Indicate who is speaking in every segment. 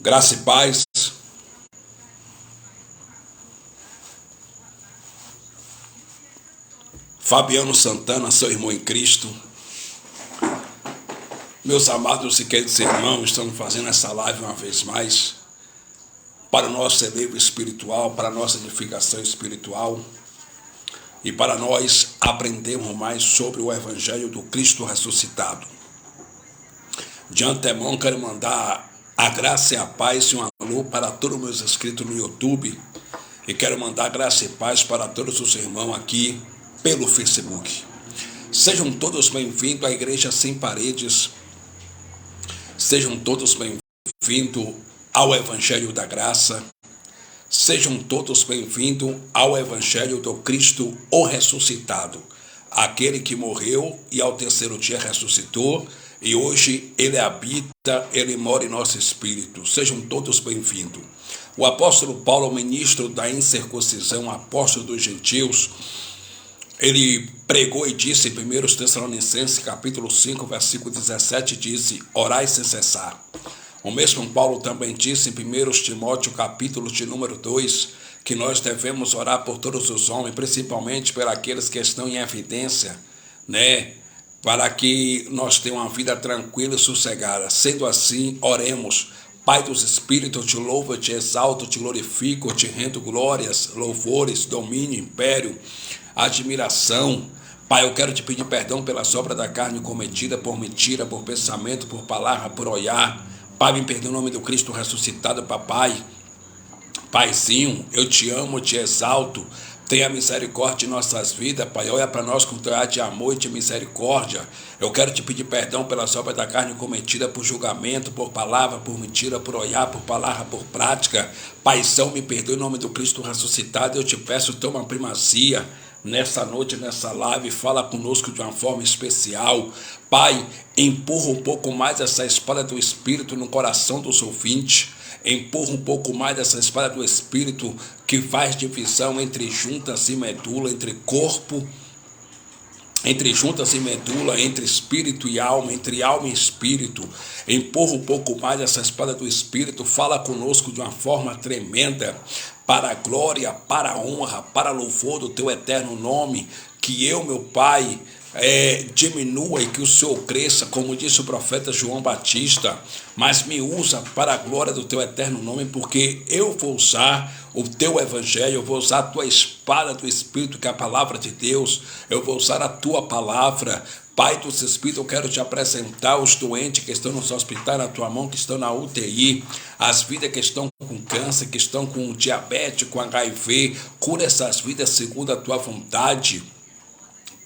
Speaker 1: Graça e paz. Fabiano Santana, seu irmão em Cristo. Meus amados e queridos irmãos, estamos fazendo essa live uma vez mais para o nosso elevo espiritual, para a nossa edificação espiritual e para nós aprendermos mais sobre o Evangelho do Cristo ressuscitado. De antemão, quero mandar a graça e a paz e um alô para todos os meus inscritos no YouTube e quero mandar graça e paz para todos os irmãos aqui pelo Facebook. Sejam todos bem-vindos à Igreja Sem Paredes. Sejam todos bem-vindos ao Evangelho da Graça. Sejam todos bem-vindos ao Evangelho do Cristo, o ressuscitado. Aquele que morreu e ao terceiro dia ressuscitou e hoje ele habita, ele mora em nosso espírito. Sejam todos bem-vindos. O apóstolo Paulo, ministro da incircuncisão, apóstolo dos gentios, ele pregou e disse em 1 Tessalonicenses, capítulo 5, versículo 17, disse, orai sem cessar. O mesmo Paulo também disse em 1 Timóteo, capítulo de número 2, que nós devemos orar por todos os homens, principalmente por aqueles que estão em evidência, para que nós tenhamos uma vida tranquila e sossegada. Sendo assim, oremos. Pai dos Espíritos, te louvo, te exalto, te glorifico, te rendo glórias, louvores, domínio, império, admiração. Pai, eu quero te pedir perdão pelas obras da carne cometida por mentira, por pensamento, por palavra, por olhar. Pai, me perdoa em nome do Cristo ressuscitado, papai. Paizinho, eu te amo, te exalto. Tenha misericórdia em nossas vidas, Pai. Olha para nós com teu ar de amor e de misericórdia. Eu quero te pedir perdão pelas obras da carne cometida por julgamento, por palavra, por mentira, por olhar, por palavra, por prática. Paizão, me perdoe em nome do Cristo ressuscitado. Eu te peço, toma primazia nessa noite, nessa live. Fala conosco de uma forma especial. Pai, empurra um pouco mais essa espada do Espírito no coração dos ouvintes. Empurra um pouco mais essa espada do Espírito que faz divisão entre juntas e medula, entre corpo, entre juntas e medula, entre espírito e alma, entre alma e espírito. Empurra um pouco mais essa espada do Espírito, fala conosco de uma forma tremenda, para a glória, para a honra, para louvor do teu eterno nome, que eu, meu Pai, diminua e que o Senhor cresça, como disse o profeta João Batista, mas me usa para a glória do teu eterno nome, porque eu vou usar o teu evangelho, eu vou usar a tua espada do Espírito, que é a palavra de Deus, eu vou usar a tua palavra. Pai dos Espíritos, eu quero te apresentar os doentes que estão nos hospitais na tua mão, que estão na UTI, as vidas que estão com câncer, que estão com diabetes, com HIV, cura essas vidas segundo a tua vontade.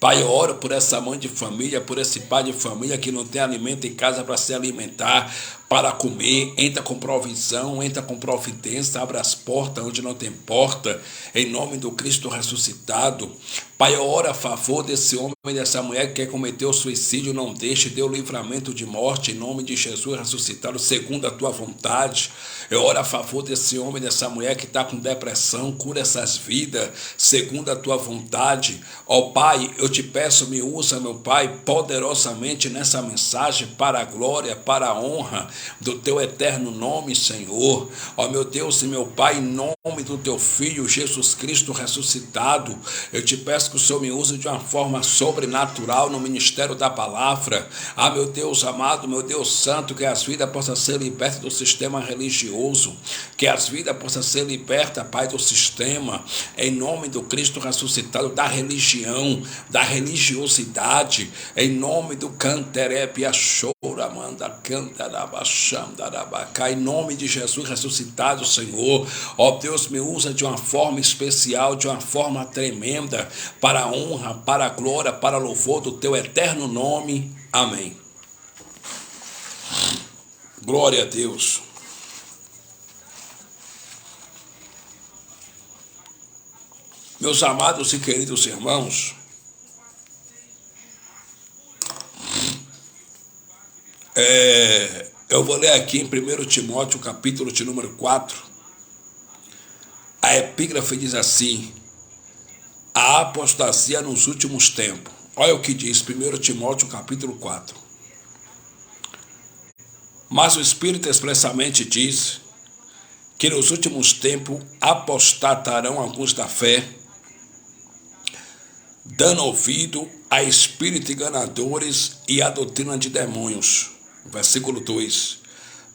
Speaker 1: Pai, eu oro por essa mãe de família, por esse pai de família que não tem alimento em casa para se alimentar, para comer. Entra com provisão, entra com providência, abre as portas onde não tem porta, em nome do Cristo ressuscitado. Pai, eu oro a favor desse homem e dessa mulher que quer cometer o suicídio, não deixe, dê o livramento de morte, em nome de Jesus ressuscitado, segundo a tua vontade. Eu oro a favor desse homem e dessa mulher que está com depressão, cura essas vidas, segundo a tua vontade. Ó Pai, eu te peço, me usa, meu Pai, poderosamente nessa mensagem, para a glória, para a honra do teu eterno nome, Senhor. Ó meu Deus e meu Pai, em nome do teu Filho, Jesus Cristo ressuscitado, eu te peço que o Senhor me use de uma forma sobrenatural no ministério da palavra. Ah, meu Deus amado, meu Deus santo, que as vidas possam ser libertas do sistema religioso, que as vidas possam ser libertas, Pai, do sistema, em nome do Cristo ressuscitado, da religião, da religiosidade, em nome do Canterepe, a Chora, Manda, Cantarabachandarabacá, em nome de Jesus ressuscitado, Senhor. Ó Deus, me usa de uma forma especial, de uma forma tremenda, para a honra, para a glória, para o louvor do teu eterno nome. Amém. Glória a Deus. Meus amados e queridos irmãos, eu vou ler aqui em 1 Timóteo, capítulo de número 4. A epígrafe diz assim: a apostasia nos últimos tempos. Olha o que diz 1 Timóteo, capítulo 4. Mas o Espírito expressamente diz que nos últimos tempos apostatarão alguns da fé, dando ouvido a espíritos enganadores e a doutrina de demônios. Versículo 2.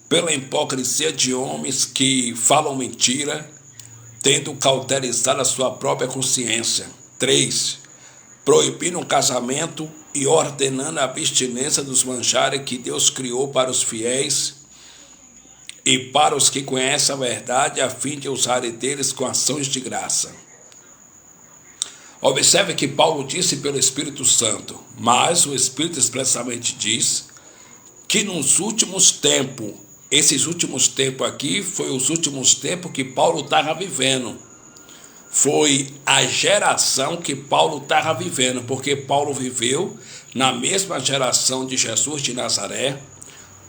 Speaker 1: Pela hipocrisia de homens que falam mentira, tendo cauterizado a sua própria consciência. 3. Proibindo o casamento e ordenando a abstinência dos manjares que Deus criou para os fiéis e para os que conhecem a verdade, a fim de usarem deles com ações de graça. Observe que Paulo disse pelo Espírito Santo, mas o Espírito expressamente diz que nos últimos tempos, esses últimos tempos aqui, foi os últimos tempos que Paulo estava vivendo. Foi a geração que Paulo estava vivendo, porque Paulo viveu na mesma geração de Jesus de Nazaré,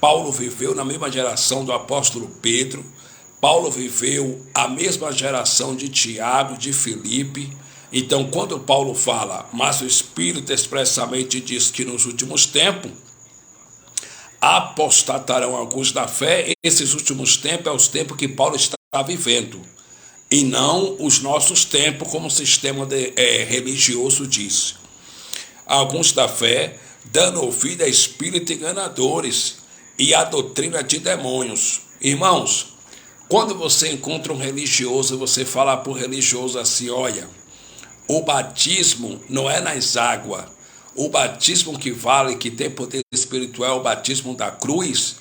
Speaker 1: Paulo viveu na mesma geração do apóstolo Pedro, Paulo viveu a mesma geração de Tiago, de Filipe. Então, quando Paulo fala, mas o Espírito expressamente diz que nos últimos tempos apostatarão alguns da fé, esses últimos tempos é os tempos que Paulo está vivendo, e não os nossos tempos, como o sistema religioso diz. Alguns da fé, dando ouvido a espíritos enganadores e a doutrina de demônios. Irmãos, quando você encontra um religioso, você fala para o religioso assim, olha, o batismo não é nas águas. O batismo que vale, que tem poder espiritual, é o batismo da cruz.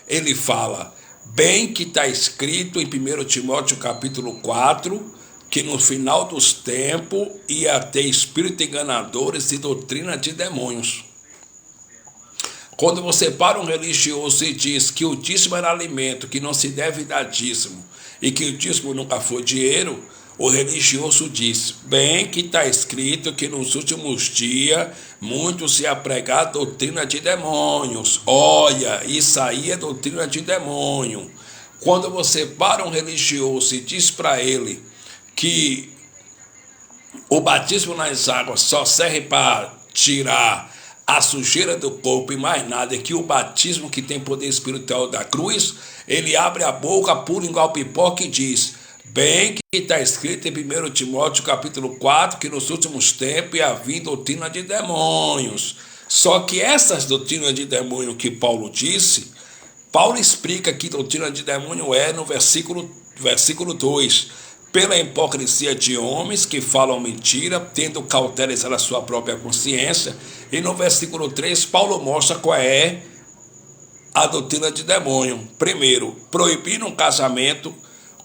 Speaker 1: Ele fala, bem que está escrito em 1 Timóteo capítulo 4, que no final dos tempos ia ter espíritos enganadores e doutrina de demônios. Quando você para um religioso e diz que o dízimo era alimento, que não se deve dar dízimo, e que o dízimo nunca foi dinheiro, o religioso diz, bem que está escrito que nos últimos dias muitos iam pregar a doutrina de demônios. Olha, isso aí é doutrina de demônio. Quando você para um religioso e diz para ele que o batismo nas águas só serve para tirar a sujeira do corpo e mais nada, é que o batismo que tem poder espiritual da cruz, ele abre a boca, pula igual pipoca e diz, bem que está escrito em 1 Timóteo capítulo 4, que nos últimos tempos ia vir doutrina de demônios. Só que essas doutrinas de demônio que Paulo disse, Paulo explica que doutrina de demônio é no versículo 2, pela hipocrisia de homens que falam mentira, tendo cauterizado a sua própria consciência. E no versículo 3, Paulo mostra qual é a doutrina de demônio. Primeiro, proibindo um casamento.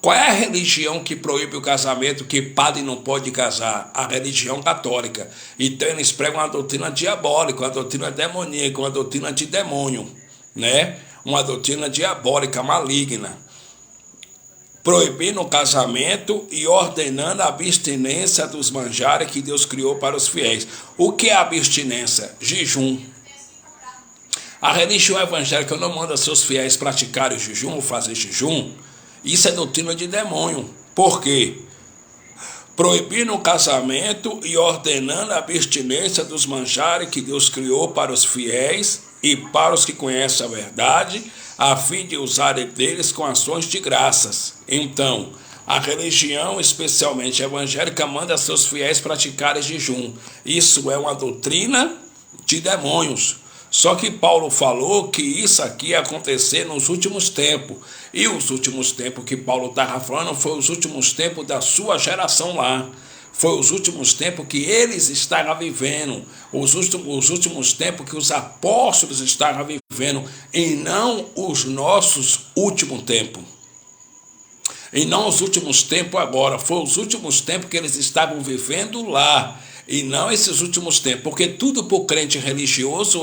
Speaker 1: Qual é a religião que proíbe o casamento, que padre não pode casar? A religião católica. Então eles pregam uma doutrina diabólica, uma doutrina demoníaca, uma doutrina de demônio, né? Uma doutrina diabólica, maligna. Proibindo o casamento e ordenando a abstinência dos manjares que Deus criou para os fiéis. O que é abstinência? Jejum. A religião evangélica não manda seus fiéis praticarem o jejum ou fazer jejum. Isso é doutrina de demônio. Por quê? Proibindo o casamento e ordenando a abstinência dos manjares que Deus criou para os fiéis e para os que conhecem a verdade, a fim de usarem deles com ações de graças. Então, a religião, especialmente evangélica, manda seus fiéis praticarem jejum. Isso é uma doutrina de demônios. Só que Paulo falou que isso aqui ia acontecer nos últimos tempos. E os últimos tempos que Paulo estava falando foi os últimos tempos da sua geração lá. Foi os últimos tempos que eles estavam vivendo. Os últimos tempos que os apóstolos estavam vivendo. E não os nossos últimos tempos. E não os últimos tempos agora. Foi os últimos tempos que eles estavam vivendo lá. E não esses últimos tempos, porque tudo para o crente religioso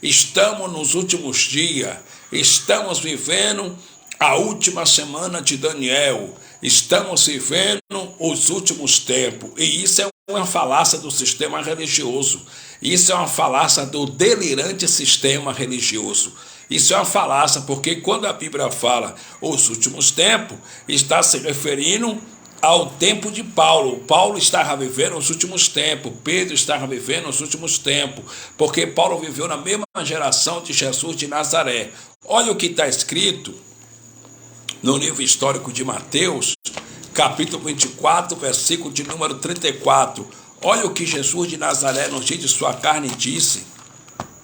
Speaker 1: estamos nos últimos dias, estamos vivendo a última semana de Daniel, estamos vivendo os últimos tempos. E isso é uma falácia do sistema religioso, isso é uma falácia do delirante sistema religioso. Isso é uma falácia, porque quando a Bíblia fala os últimos tempos, está se referindo ao tempo de Paulo. Paulo estava vivendo os últimos tempos, Pedro estava vivendo os últimos tempos, porque Paulo viveu na mesma geração de Jesus de Nazaré. Olha o que está escrito no livro histórico de Mateus, capítulo 24, versículo de número 34. Olha o que Jesus de Nazaré, no dia de sua carne, disse.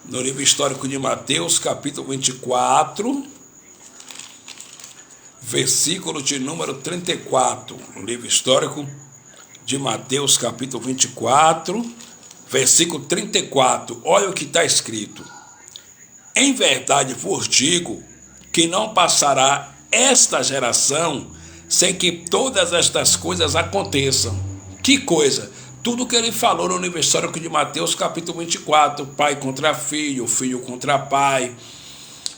Speaker 1: No livro histórico de Mateus, capítulo 24, versículo de número 34. No livro histórico de Mateus, capítulo 24, versículo 34. Olha o que está escrito. Em verdade vos digo que não passará esta geração sem que todas estas coisas aconteçam. Que coisa? Tudo que ele falou no livro histórico de Mateus, capítulo 24, pai contra filho, filho contra pai,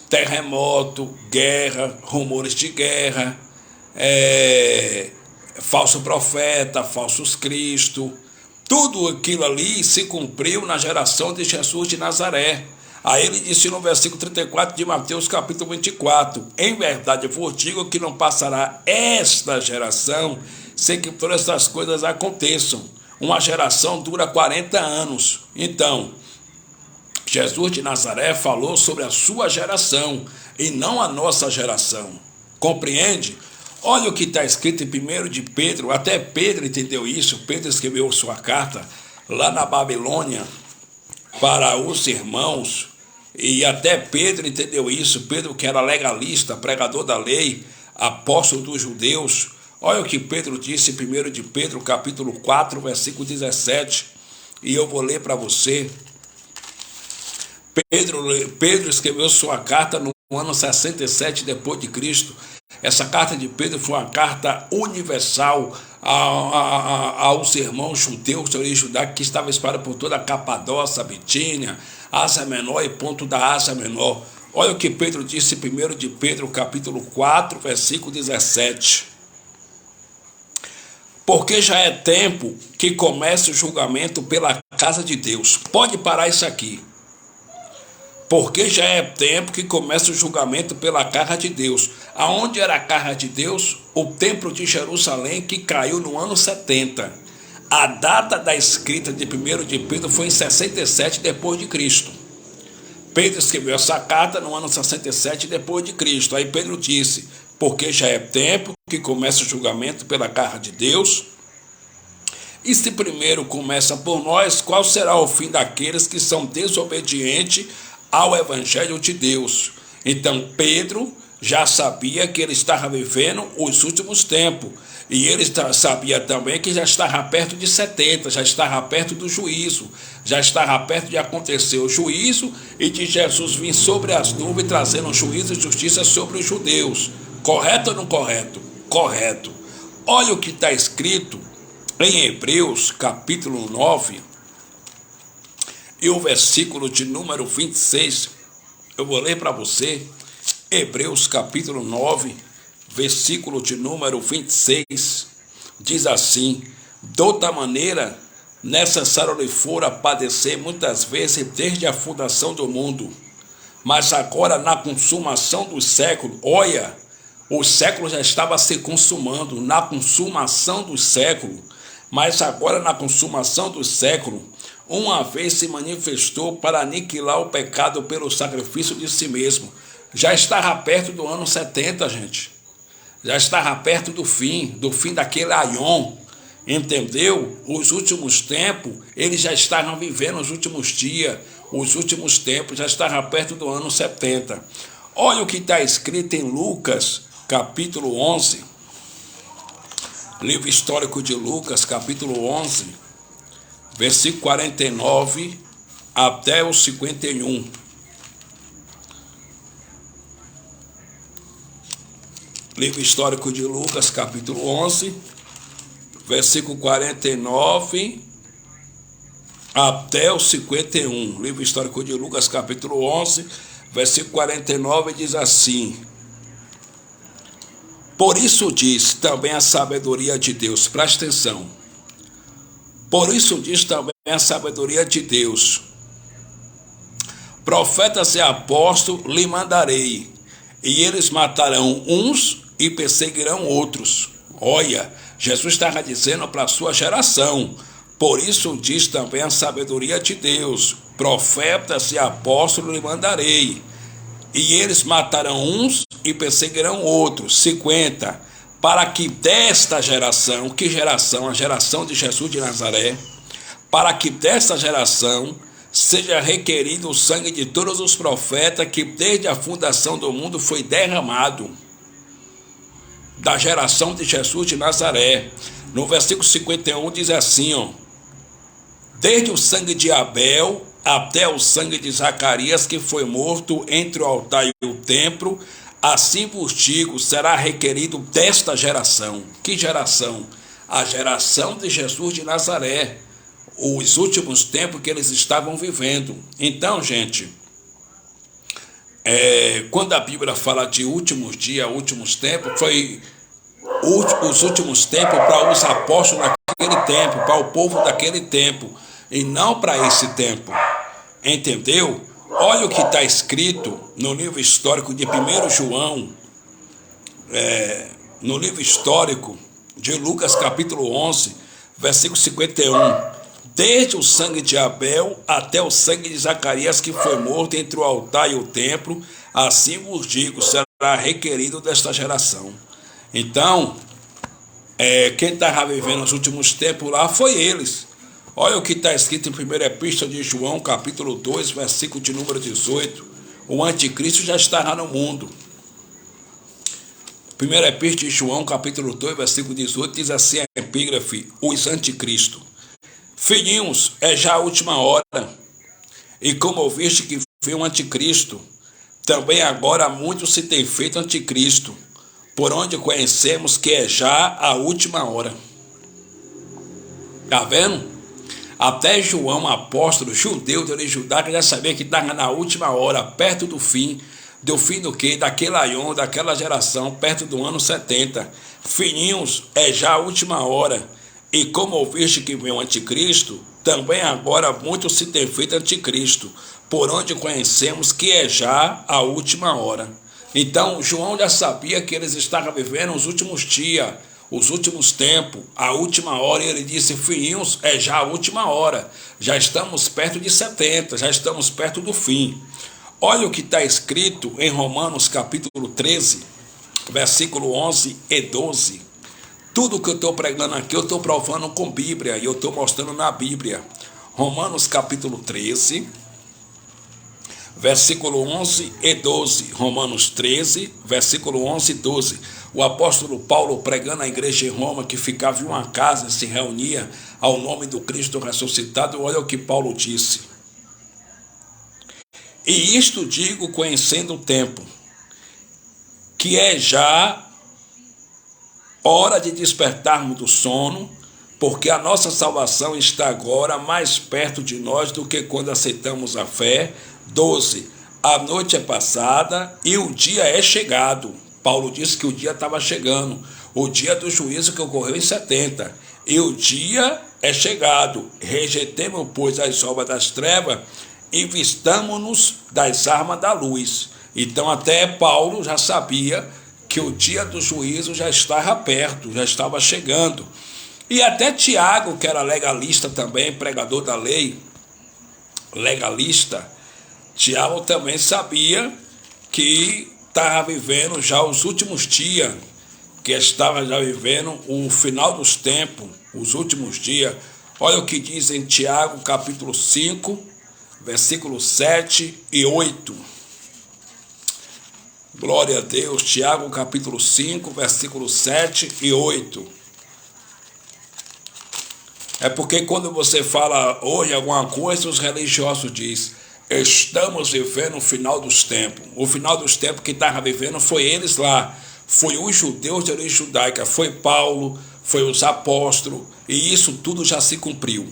Speaker 1: terremoto, guerra, rumores de guerra, falso profeta, falsos Cristo, tudo aquilo ali se cumpriu na geração de Jesus de Nazaré. Aí ele disse no versículo 34 de Mateus, capítulo 24, em verdade eu vos digo que não passará esta geração sem que todas essas coisas aconteçam. Uma geração dura 40 anos. Então, Jesus de Nazaré falou sobre a sua geração e não a nossa geração. Compreende? Olha o que está escrito em 1 de Pedro. Até Pedro entendeu isso. Pedro escreveu sua carta lá na Babilônia para os irmãos. E até Pedro entendeu isso. Pedro, que era legalista, pregador da lei, apóstolo dos judeus. Olha o que Pedro disse em 1 de Pedro, capítulo 4, versículo 17. E eu vou ler para você. Pedro escreveu sua carta no ano 67 depois de Cristo. Essa carta de Pedro foi uma carta universal aos irmãos judeus de origem judaica que estavam espalhados por toda a Capadócia, Bitínia, Ásia Menor e ponto da Ásia Menor. Olha o que Pedro disse em 1 de Pedro, capítulo 4, versículo 17. Porque já é tempo que comece o julgamento pela casa de Deus. Pode parar isso aqui. Porque já é tempo que começa o julgamento pela casa de Deus. Aonde era a casa de Deus? O templo de Jerusalém, que caiu no ano 70. A data da escrita de 1 de Pedro foi em 67 depois de Cristo. Pedro escreveu essa carta no ano 67 depois de Cristo. Aí Pedro disse, porque já é tempo que começa o julgamento pela casa de Deus. E se primeiro começa por nós, qual será o fim daqueles que são desobedientes ao Evangelho de Deus? Então Pedro já sabia que ele estava vivendo os últimos tempos. E ele sabia também que já estava perto de 70, já estava perto do juízo, já estava perto de acontecer o juízo e de Jesus vir sobre as nuvens trazendo juízo e justiça sobre os judeus. Correto ou não correto? Correto. Olha o que está escrito em Hebreus, capítulo 9, e o versículo de número 26. Eu vou ler para você. Hebreus, capítulo 9, versículo de número 26. Diz assim: de outra maneira, necessário lhe fora padecer muitas vezes desde a fundação do mundo. Mas agora, na consumação dos séculos, olha, o século já estava se consumando, na consumação dos séculos, mas agora na consumação do século, uma vez se manifestou para aniquilar o pecado pelo sacrifício de si mesmo. Já estava perto do ano 70, gente. Já estava perto do fim daquele aion, entendeu? Os últimos tempos, eles já estavam vivendo os últimos dias, os últimos tempos, já estava perto do ano 70. Olha o que está escrito em Lucas, capítulo 11, livro histórico de Lucas, capítulo 11, versículo 49 até o 51. Livro histórico de Lucas, capítulo 11, versículo 49 até o 51. Livro histórico de Lucas, capítulo 11, versículo 49, diz assim: por isso diz também a sabedoria de Deus, presta atenção. Por isso diz também a sabedoria de Deus: profetas e apóstolos lhe mandarei, e eles matarão uns e perseguirão outros. Olha, Jesus estava dizendo para a sua geração. Por isso diz também a sabedoria de Deus: profetas e apóstolos lhe mandarei, E eles matarão uns e perseguirão outros, 50, para que desta geração, que geração? A geração de Jesus de Nazaré, para que desta geração seja requerido o sangue de todos os profetas que desde a fundação do mundo foi derramado, da geração de Jesus de Nazaré. No versículo 51 diz assim, ó: desde o sangue de Abel até o sangue de Zacarias, que foi morto entre o altar e o templo, assim vos digo, será requerido desta geração. Que geração? A geração de Jesus de Nazaré, os últimos tempos que eles estavam vivendo. Então, gente, quando a Bíblia fala de últimos dias, últimos tempos, foi os últimos tempos para os apóstolos daquele tempo, para o povo daquele tempo, e não para esse tempo. Entendeu? Olha o que está escrito no livro histórico de 1 João, no livro histórico de Lucas capítulo 11, versículo 51. Desde o sangue de Abel até o sangue de Zacarias, que foi morto entre o altar e o templo, assim vos digo, será requerido desta geração. Então, quem estava vivendo os últimos tempos lá foi eles. Olha o que está escrito em 1 Epístola de João, capítulo 2, versículo de número 18. O anticristo já estará no mundo. 1 Epístola de João, capítulo 2, versículo 18, diz assim a epígrafe: os anticristos. Filhinhos, é já a última hora, e como ouviste que veio um anticristo, também agora muito se tem feito anticristo, por onde conhecemos que é já a última hora. Está vendo? Até João, apóstolo, judeu de origem judaica, já sabia que estava na última hora, perto do fim do quê? Daquele aion, daquela geração, perto do ano 70. Filhinhos, é já a última hora, e como ouviste que veio o anticristo, também agora muito se tem feito anticristo, por onde conhecemos que é já a última hora. Então, João já sabia que eles estavam vivendo os últimos dias, os últimos tempos, a última hora, e ele disse: filhinhos, é já a última hora, já estamos perto de 70, já estamos perto do fim. Olha o que está escrito em Romanos capítulo 13, versículo 11 e 12. Tudo que eu estou pregando aqui, eu estou provando com Bíblia, e eu estou mostrando na Bíblia. Romanos capítulo 13, versículo 11 e 12. Romanos 13, versículo 11 e 12. O apóstolo Paulo, pregando à igreja em Roma, que ficava em uma casa, se reunia ao nome do Cristo ressuscitado. Olha o que Paulo disse: e isto digo conhecendo o tempo, que é já hora de despertarmos do sono, porque a nossa salvação está agora mais perto de nós do que quando aceitamos a fé. 12. A noite é passada e o dia é chegado. Paulo disse que o dia estava chegando, o dia do juízo que ocorreu em 70. E o dia é chegado. Rejeitemos, pois, as obras das trevas e vistamo-nos das armas da luz. Então até Paulo já sabia que o dia do juízo já estava perto, já estava chegando. E até Tiago, que era legalista também, pregador da lei, legalista, Tiago também sabia que estava vivendo já os últimos dias, que estava já vivendo o final dos tempos, os últimos dias. Olha o que diz em Tiago, capítulo 5, versículos 7 e 8. Glória a Deus. Tiago, capítulo 5, versículos 7 e 8. É porque quando você fala hoje alguma coisa, os religiosos dizem: estamos vivendo o final dos tempos. O final dos tempos que estava vivendo foi eles lá. Foi os judeus de origem judaica, foi Paulo, foi os apóstolos, e isso tudo já se cumpriu.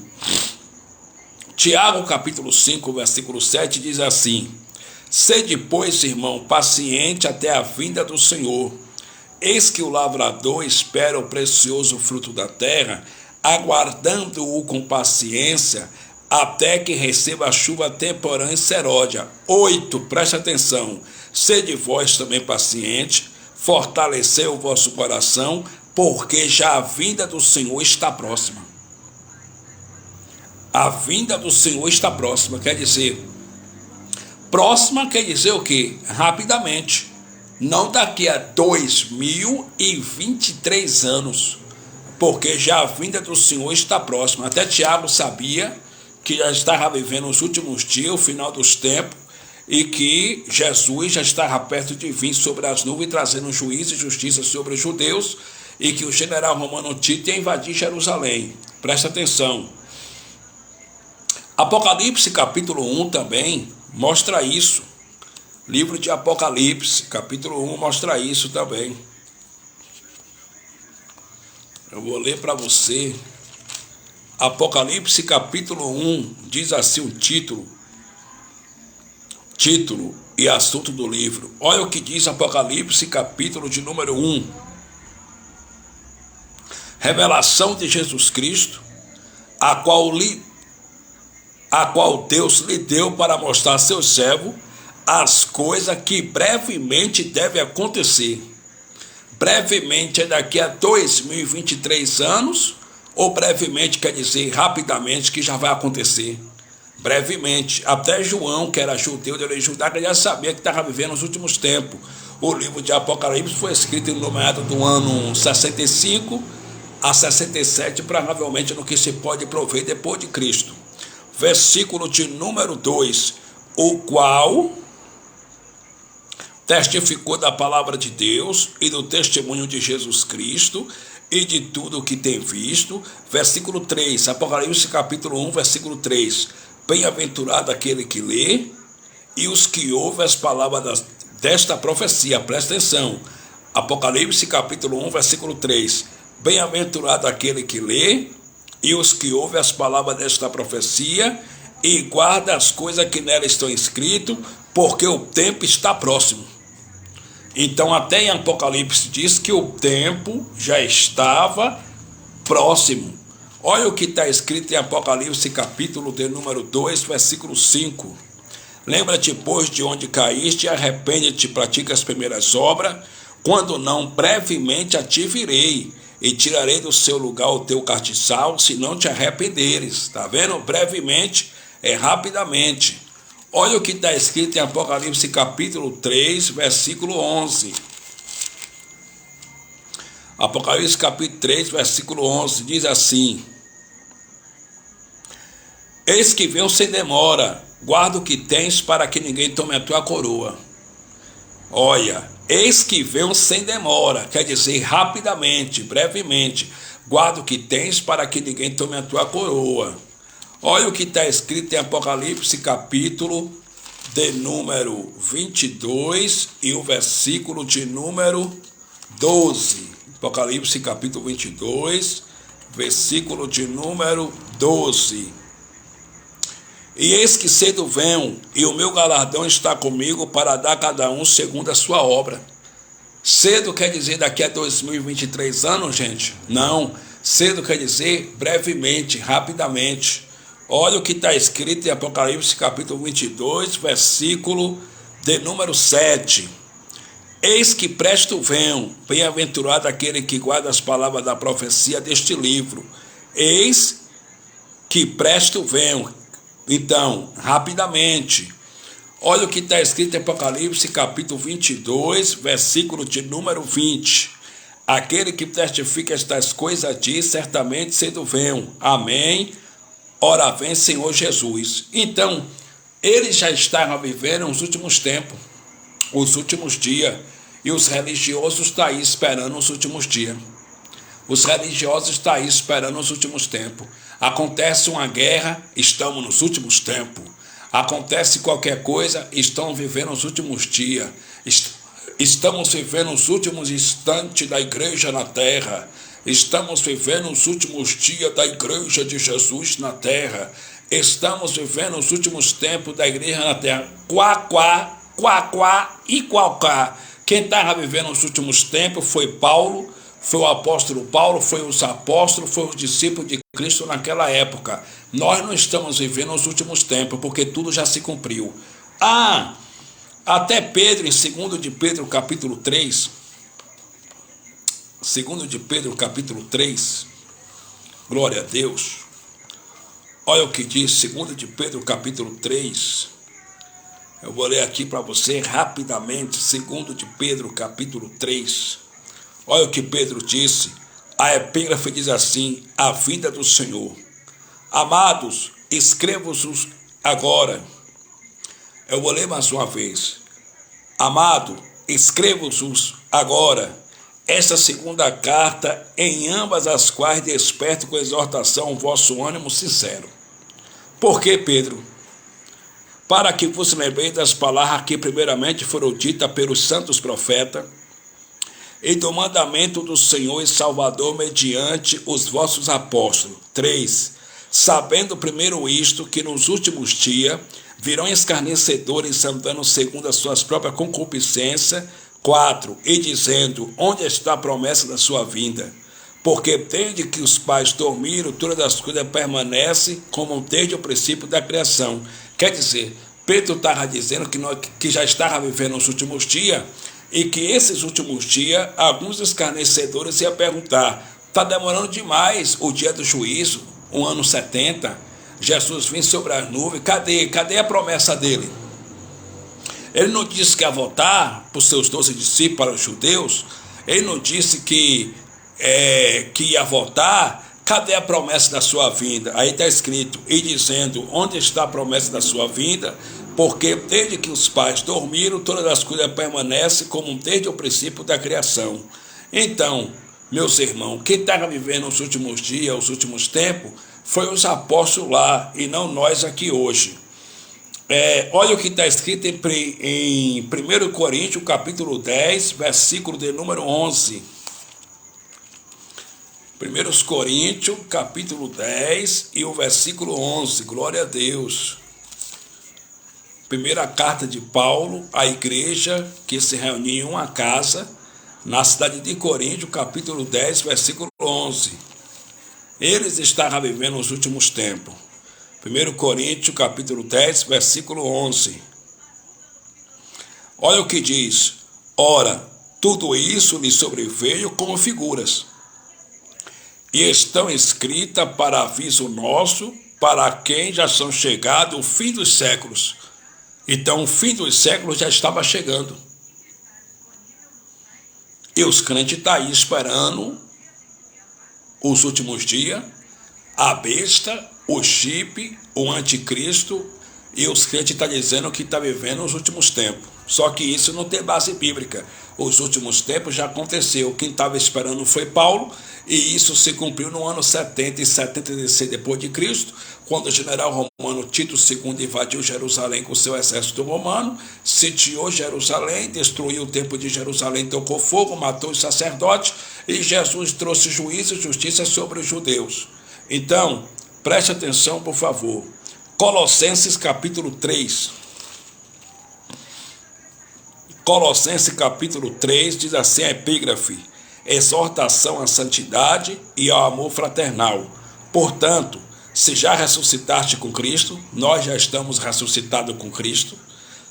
Speaker 1: Tiago, capítulo 5, versículo 7, diz assim: sede, pois, irmão, paciente até a vinda do Senhor. Eis que o lavrador espera o precioso fruto da terra, aguardando-o com paciência, até que receba a chuva temporã e seródia. 8, preste atenção. Sede vós também paciente, fortalecei o vosso coração, porque já a vinda do Senhor está próxima. A vinda do Senhor está próxima, quer dizer, Próxima quer dizer o quê? Rapidamente. Não daqui a 2023 anos, porque já a vinda do Senhor está próxima. Até Tiago sabia que já estava vivendo os últimos dias, o final dos tempos, e que Jesus já estava perto de vir sobre as nuvens, trazendo juízo e justiça sobre os judeus, e que o general romano Tito ia invadir Jerusalém. Presta atenção. Apocalipse capítulo 1 também mostra isso. Livro de Apocalipse, capítulo 1, mostra isso também. Eu vou ler para você. Apocalipse, capítulo 1, diz assim o título e assunto do livro. Olha o que diz Apocalipse, capítulo de número 1. Revelação de Jesus Cristo, a qual Deus lhe deu para mostrar a seu servo as coisas que brevemente devem acontecer. Brevemente é daqui a 2023 anos, ou brevemente quer dizer rapidamente que já vai acontecer. Brevemente, até João, que era judeu de origem judaica, já sabia que estava vivendo os últimos tempos. O livro de Apocalipse foi escrito no meio do ano 65 a 67, provavelmente no que se pode prover depois de Cristo. Versículo de número 2, o qual testificou da palavra de Deus e do testemunho de Jesus Cristo e de tudo o que tem visto. Versículo 3, Apocalipse capítulo 1, versículo 3. Bem-aventurado aquele que lê e os que ouvem as palavras desta profecia. Presta atenção. Apocalipse capítulo 1, versículo 3. Bem-aventurado aquele que lê e os que ouvem as palavras desta profecia e guarda as coisas que nela estão escritas, porque o tempo está próximo. Então, até em Apocalipse diz que o tempo já estava próximo. Olha o que está escrito em Apocalipse, capítulo de número 2, versículo 5. Lembra-te, pois, de onde caíste, e arrepende-te, pratica as primeiras obras, quando não, brevemente a ti virei, e tirarei do seu lugar o teu castiçal, se não te arrependeres. Está vendo? Brevemente é rapidamente. Olha o que está escrito em Apocalipse capítulo 3, versículo 11. Apocalipse capítulo 3, versículo 11, diz assim: eis que venho sem demora, guarda o que tens para que ninguém tome a tua coroa. Olha, eis que venho sem demora, quer dizer rapidamente, brevemente, guarda o que tens para que ninguém tome a tua coroa. Olha o que está escrito em Apocalipse capítulo de número 22 e o versículo de número 12. Apocalipse capítulo 22, versículo de número 12. E eis que cedo venho, e o meu galardão está comigo para dar a cada um segundo a sua obra. Cedo quer dizer daqui a 2023 anos, gente? Não. Cedo quer dizer brevemente, rapidamente. Olha o que está escrito em Apocalipse capítulo 22, versículo de número 7. Eis que presto venho, bem-aventurado aquele que guarda as palavras da profecia deste livro. Eis que presto venho. Então, rapidamente. Olha o que está escrito em Apocalipse capítulo 22, versículo de número 20. Aquele que testifica estas coisas diz, certamente cedo venho. Amém. Ora vem, Senhor Jesus. Então, eles já estavam vivendo os últimos tempos, os últimos dias, e os religiosos estão aí esperando os últimos dias. Os religiosos estão aí esperando os últimos tempos. Acontece uma guerra, estamos nos últimos tempos. Acontece qualquer coisa, estão vivendo os últimos dias. Estamos vivendo os últimos instantes da igreja na terra. Estamos vivendo os últimos dias da igreja de Jesus na terra. Estamos vivendo os últimos tempos da igreja na terra. Quá e qualquá. Quem estava vivendo os últimos tempos foi Paulo, foi o apóstolo Paulo, foi os apóstolos, foi os discípulos de Cristo naquela época. Nós não estamos vivendo os últimos tempos, porque tudo já se cumpriu. Até Pedro, em 2 de Pedro, capítulo 3, 2 de Pedro, capítulo 3, glória a Deus. Olha o que diz 2 de Pedro, capítulo 3, Eu vou ler aqui para você rapidamente, 2 de Pedro, capítulo 3. Olha o que Pedro disse. A epígrafe diz assim: a vinda do Senhor. Amados, escrevo-vos agora. Eu vou ler mais uma vez. Amado, escrevo-vos agora esta segunda carta, em ambas as quais desperto com exortação o vosso ânimo sincero. Por que, Pedro? Para que vos lembreis das palavras que primeiramente foram ditas pelos santos profetas, e do mandamento do Senhor e Salvador mediante os vossos apóstolos. 3. Sabendo primeiro isto, que nos últimos dias virão escarnecedores andando segundo as suas próprias concupiscências. 4. E dizendo, onde está a promessa da sua vinda? Porque desde que os pais dormiram, todas as coisas permanecem como desde o princípio da criação. Quer dizer, Pedro estava dizendo que já estava vivendo os últimos dias, e que esses últimos dias, alguns escarnecedores iam perguntar, está demorando demais o dia do juízo, o ano 70, Jesus vem sobre as nuvens, cadê a promessa dele? Ele não disse que ia voltar para os seus 12 discípulos, para os judeus, ele não disse que ia voltar, cadê a promessa da sua vinda? Aí está escrito, e dizendo, onde está a promessa da sua vinda? Porque desde que os pais dormiram, todas as coisas permanecem como desde o princípio da criação. Então, meus irmãos, quem estava vivendo os últimos dias, os últimos tempos, foi os apóstolos lá, e não nós aqui hoje. Olha o que está escrito em 1 Coríntios, capítulo 10, versículo de número 11. 1 Coríntios, capítulo 10 e o versículo 11. Glória a Deus. Primeira carta de Paulo à igreja que se reunia em uma casa na cidade de Corinto, capítulo 10, versículo 11. Eles estavam vivendo os últimos tempos. 1 Coríntios, capítulo 10, versículo 11. Olha o que diz. Ora, tudo isso lhe sobreveio como figuras, e estão escritas para aviso nosso, para quem já são chegados o fim dos séculos. Então, o fim dos séculos já estava chegando. E os crentes estão aí esperando os últimos dias, a besta, o chip, o anticristo, e os crentes estão dizendo que está vivendo os últimos tempos. Só que isso não tem base bíblica. Os últimos tempos já aconteceu. Quem estava esperando foi Paulo, e isso se cumpriu no ano 70 e 76 depois de Cristo, quando o general romano Tito II invadiu Jerusalém com seu exército romano, sitiou Jerusalém, destruiu o templo de Jerusalém, tocou fogo, matou os sacerdotes, e Jesus trouxe juízo e justiça sobre os judeus. Então, preste atenção, por favor. Colossenses capítulo 3. Colossenses capítulo 3 diz assim a epígrafe: exortação à santidade e ao amor fraternal. Portanto, se já ressuscitaste com Cristo, nós já estamos ressuscitados com Cristo.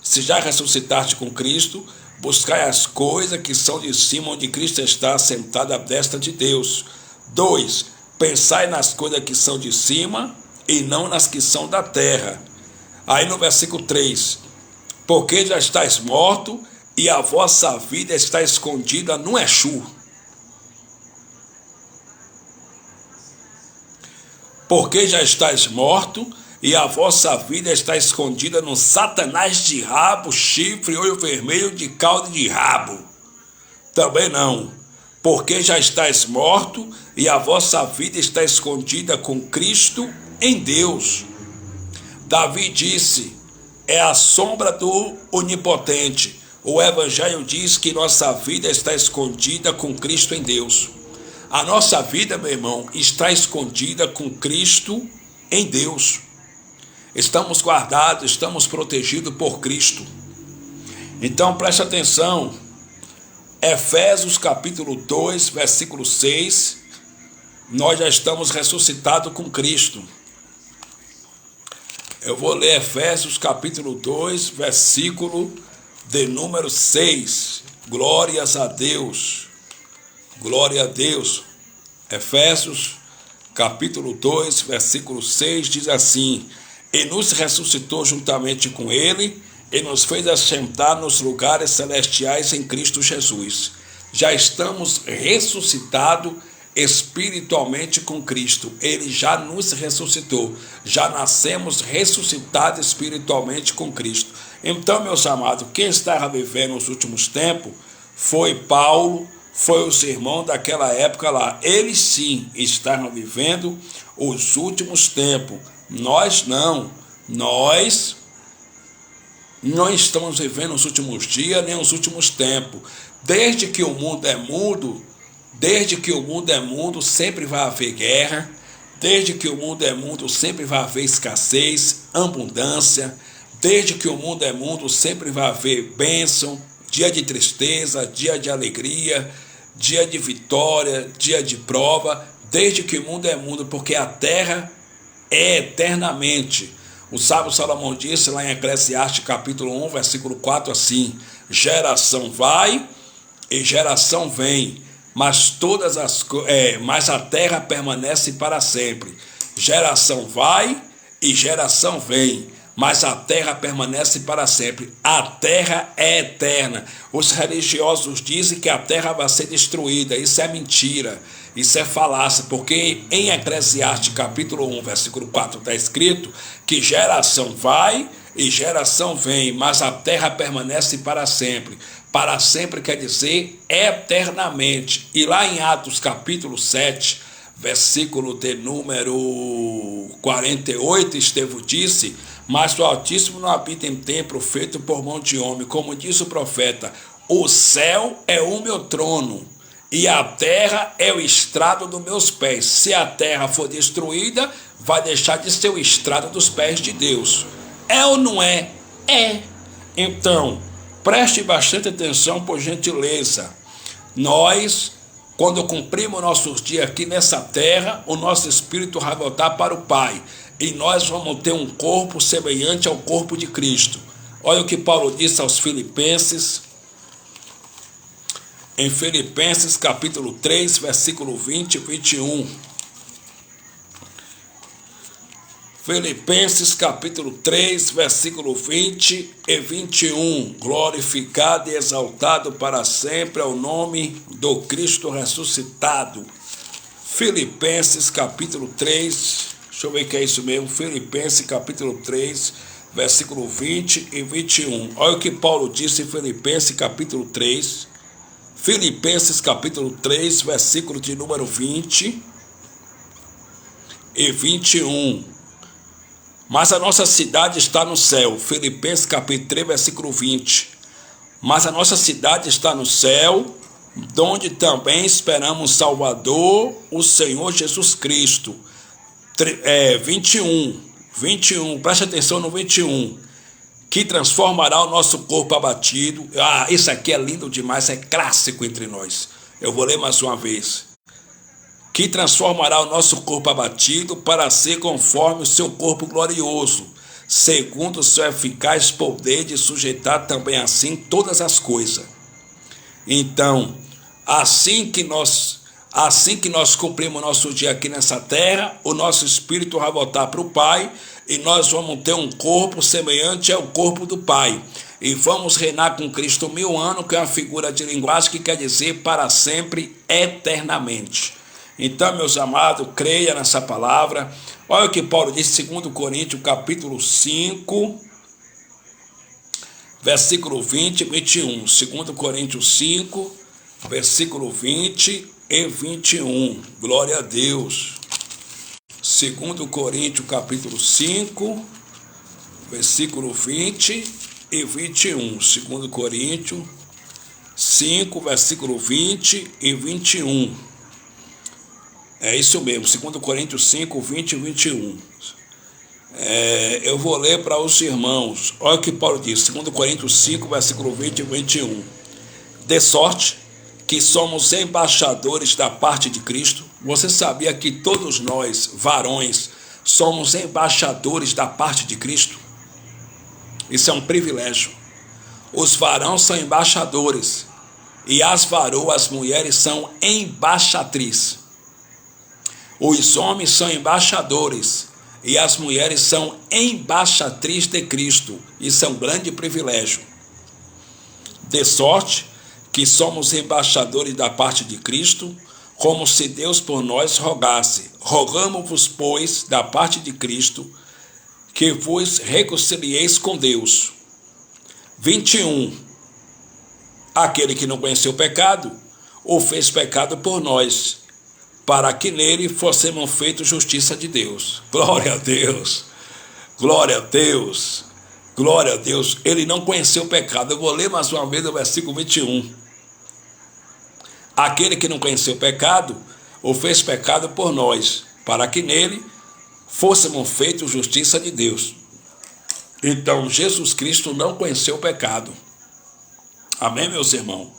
Speaker 1: Se já ressuscitaste com Cristo, buscai as coisas que são de cima, onde Cristo está assentado à destra de Deus. 2. Pensai nas coisas que são de cima e não nas que são da terra. Aí no versículo 3. Porque já estáis morto e a vossa vida está escondida no Exu. Porque já estáis morto e a vossa vida está escondida no Satanás de rabo, chifre, olho vermelho, de cauda de rabo. Também não. Porque já estáis morto e a vossa vida está escondida com Cristo em Deus. Davi disse, é a sombra do Onipotente. O Evangelho diz que nossa vida está escondida com Cristo em Deus. A nossa vida, meu irmão, está escondida com Cristo em Deus. Estamos guardados, estamos protegidos por Cristo. Então preste atenção. Efésios capítulo 2, versículo 6. Nós já estamos ressuscitados com Cristo. Eu vou ler Efésios capítulo 2, versículo de número 6. Glórias a Deus. Glória a Deus. Efésios capítulo 2, versículo 6 diz assim: e nos ressuscitou juntamente com ele e nos fez assentar nos lugares celestiais em Cristo Jesus. Já estamos ressuscitados espiritualmente com Cristo. Ele já nos ressuscitou. Já nascemos ressuscitados espiritualmente com Cristo. Então, meus amados, quem estava vivendo nos últimos tempos foi Paulo, foi os irmãos daquela época lá. Eles sim estavam vivendo os últimos tempos. Nós não. Nós não estamos vivendo os últimos dias nem os últimos tempos. Desde que o mundo é mundo, sempre vai haver guerra. Desde que o mundo é mundo, sempre vai haver escassez, abundância. Desde que o mundo é mundo, sempre vai haver bênção, dia de tristeza, dia de alegria, dia de vitória, dia de prova. Desde que o mundo é mundo, porque a terra é eternamente. O sábio Salomão disse lá em Eclesiastes capítulo 1, versículo 4 assim: geração vai e geração vem, mas mas a terra permanece para sempre. Geração vai e geração vem, mas a terra permanece para sempre. A terra é eterna. Os religiosos dizem que a terra vai ser destruída. Isso é mentira, isso é falácia, porque em Eclesiastes capítulo 1, versículo 4 está escrito que geração vai e geração vem, mas a terra permanece para sempre. Para sempre quer dizer eternamente. E lá em Atos capítulo 7, versículo de número 48, Estevão disse: mas o Altíssimo não habita em templo feito por mão de homem. Como diz o profeta: o céu é o meu trono e a terra é o estrado dos meus pés. Se a terra for destruída, vai deixar de ser o estrado dos pés de Deus. É ou não é? É. Então, preste bastante atenção, por gentileza. Nós, quando cumprimos nossos dias aqui nessa terra, o nosso espírito vai voltar para o Pai. E nós vamos ter um corpo semelhante ao corpo de Cristo. Olha o que Paulo disse aos Filipenses, em Filipenses capítulo 3, versículo 20 e 21. Filipenses capítulo 3, versículo 20 e 21. Glorificado e exaltado para sempre é o nome do Cristo ressuscitado. Filipenses capítulo 3, deixa eu ver que é isso mesmo. Filipenses capítulo 3, versículo 20 e 21. Olha o que Paulo disse em Filipenses capítulo 3. Filipenses capítulo 3, versículo de número 20 e 21. Mas a nossa cidade está no céu. Filipenses capítulo 3, versículo 20. Mas a nossa cidade está no céu, donde também esperamos Salvador, o Senhor Jesus Cristo. 21, preste atenção no 21. Que transformará o nosso corpo abatido. Isso aqui é lindo demais, é clássico entre nós. Eu vou ler mais uma vez. Que transformará o nosso corpo abatido para ser conforme o seu corpo glorioso, segundo o seu eficaz poder de sujeitar também assim todas as coisas. Então, assim que nós cumprimos nosso dia aqui nessa terra, o nosso espírito vai voltar para o Pai e nós vamos ter um corpo semelhante ao corpo do Pai. E vamos reinar com Cristo 1000 anos, que é uma figura de linguagem que quer dizer para sempre, eternamente. Então, meus amados, creia nessa palavra. Olha o que Paulo disse em 2 Coríntios, capítulo 5, versículo 20 e 21. 2 Coríntios 5, versículo 20 e 21. Glória a Deus. 2 Coríntios, capítulo 5, versículo 20 e 21. 2 Coríntios 5, versículo 20 e 21. É isso mesmo, 2 Coríntios 5, 20 e 21. Eu vou ler para os irmãos. Olha o que Paulo diz, 2 Coríntios 5, versículo 20 e 21. De sorte que somos embaixadores da parte de Cristo. Você sabia que todos nós, varões, somos embaixadores da parte de Cristo? Isso é um privilégio. Os varões são embaixadores e as varoas, as mulheres, são embaixatrizes. Os homens são embaixadores e as mulheres são embaixatrizes de Cristo. Isso é um grande privilégio. De sorte que somos embaixadores da parte de Cristo, como se Deus por nós rogasse. Rogamo-vos, pois, da parte de Cristo, que vos reconcilieis com Deus. 21. Aquele que não conheceu o pecado, o fez pecado por nós, para que nele fossemos feitos justiça de Deus. Glória a Deus, glória a Deus, glória a Deus. Ele não conheceu o pecado. Eu vou ler mais uma vez o versículo 21. Aquele que não conheceu o pecado, o fez pecado por nós, para que nele fôssemos feitos justiça de Deus. Então, Jesus Cristo não conheceu o pecado. Amém, meus irmãos?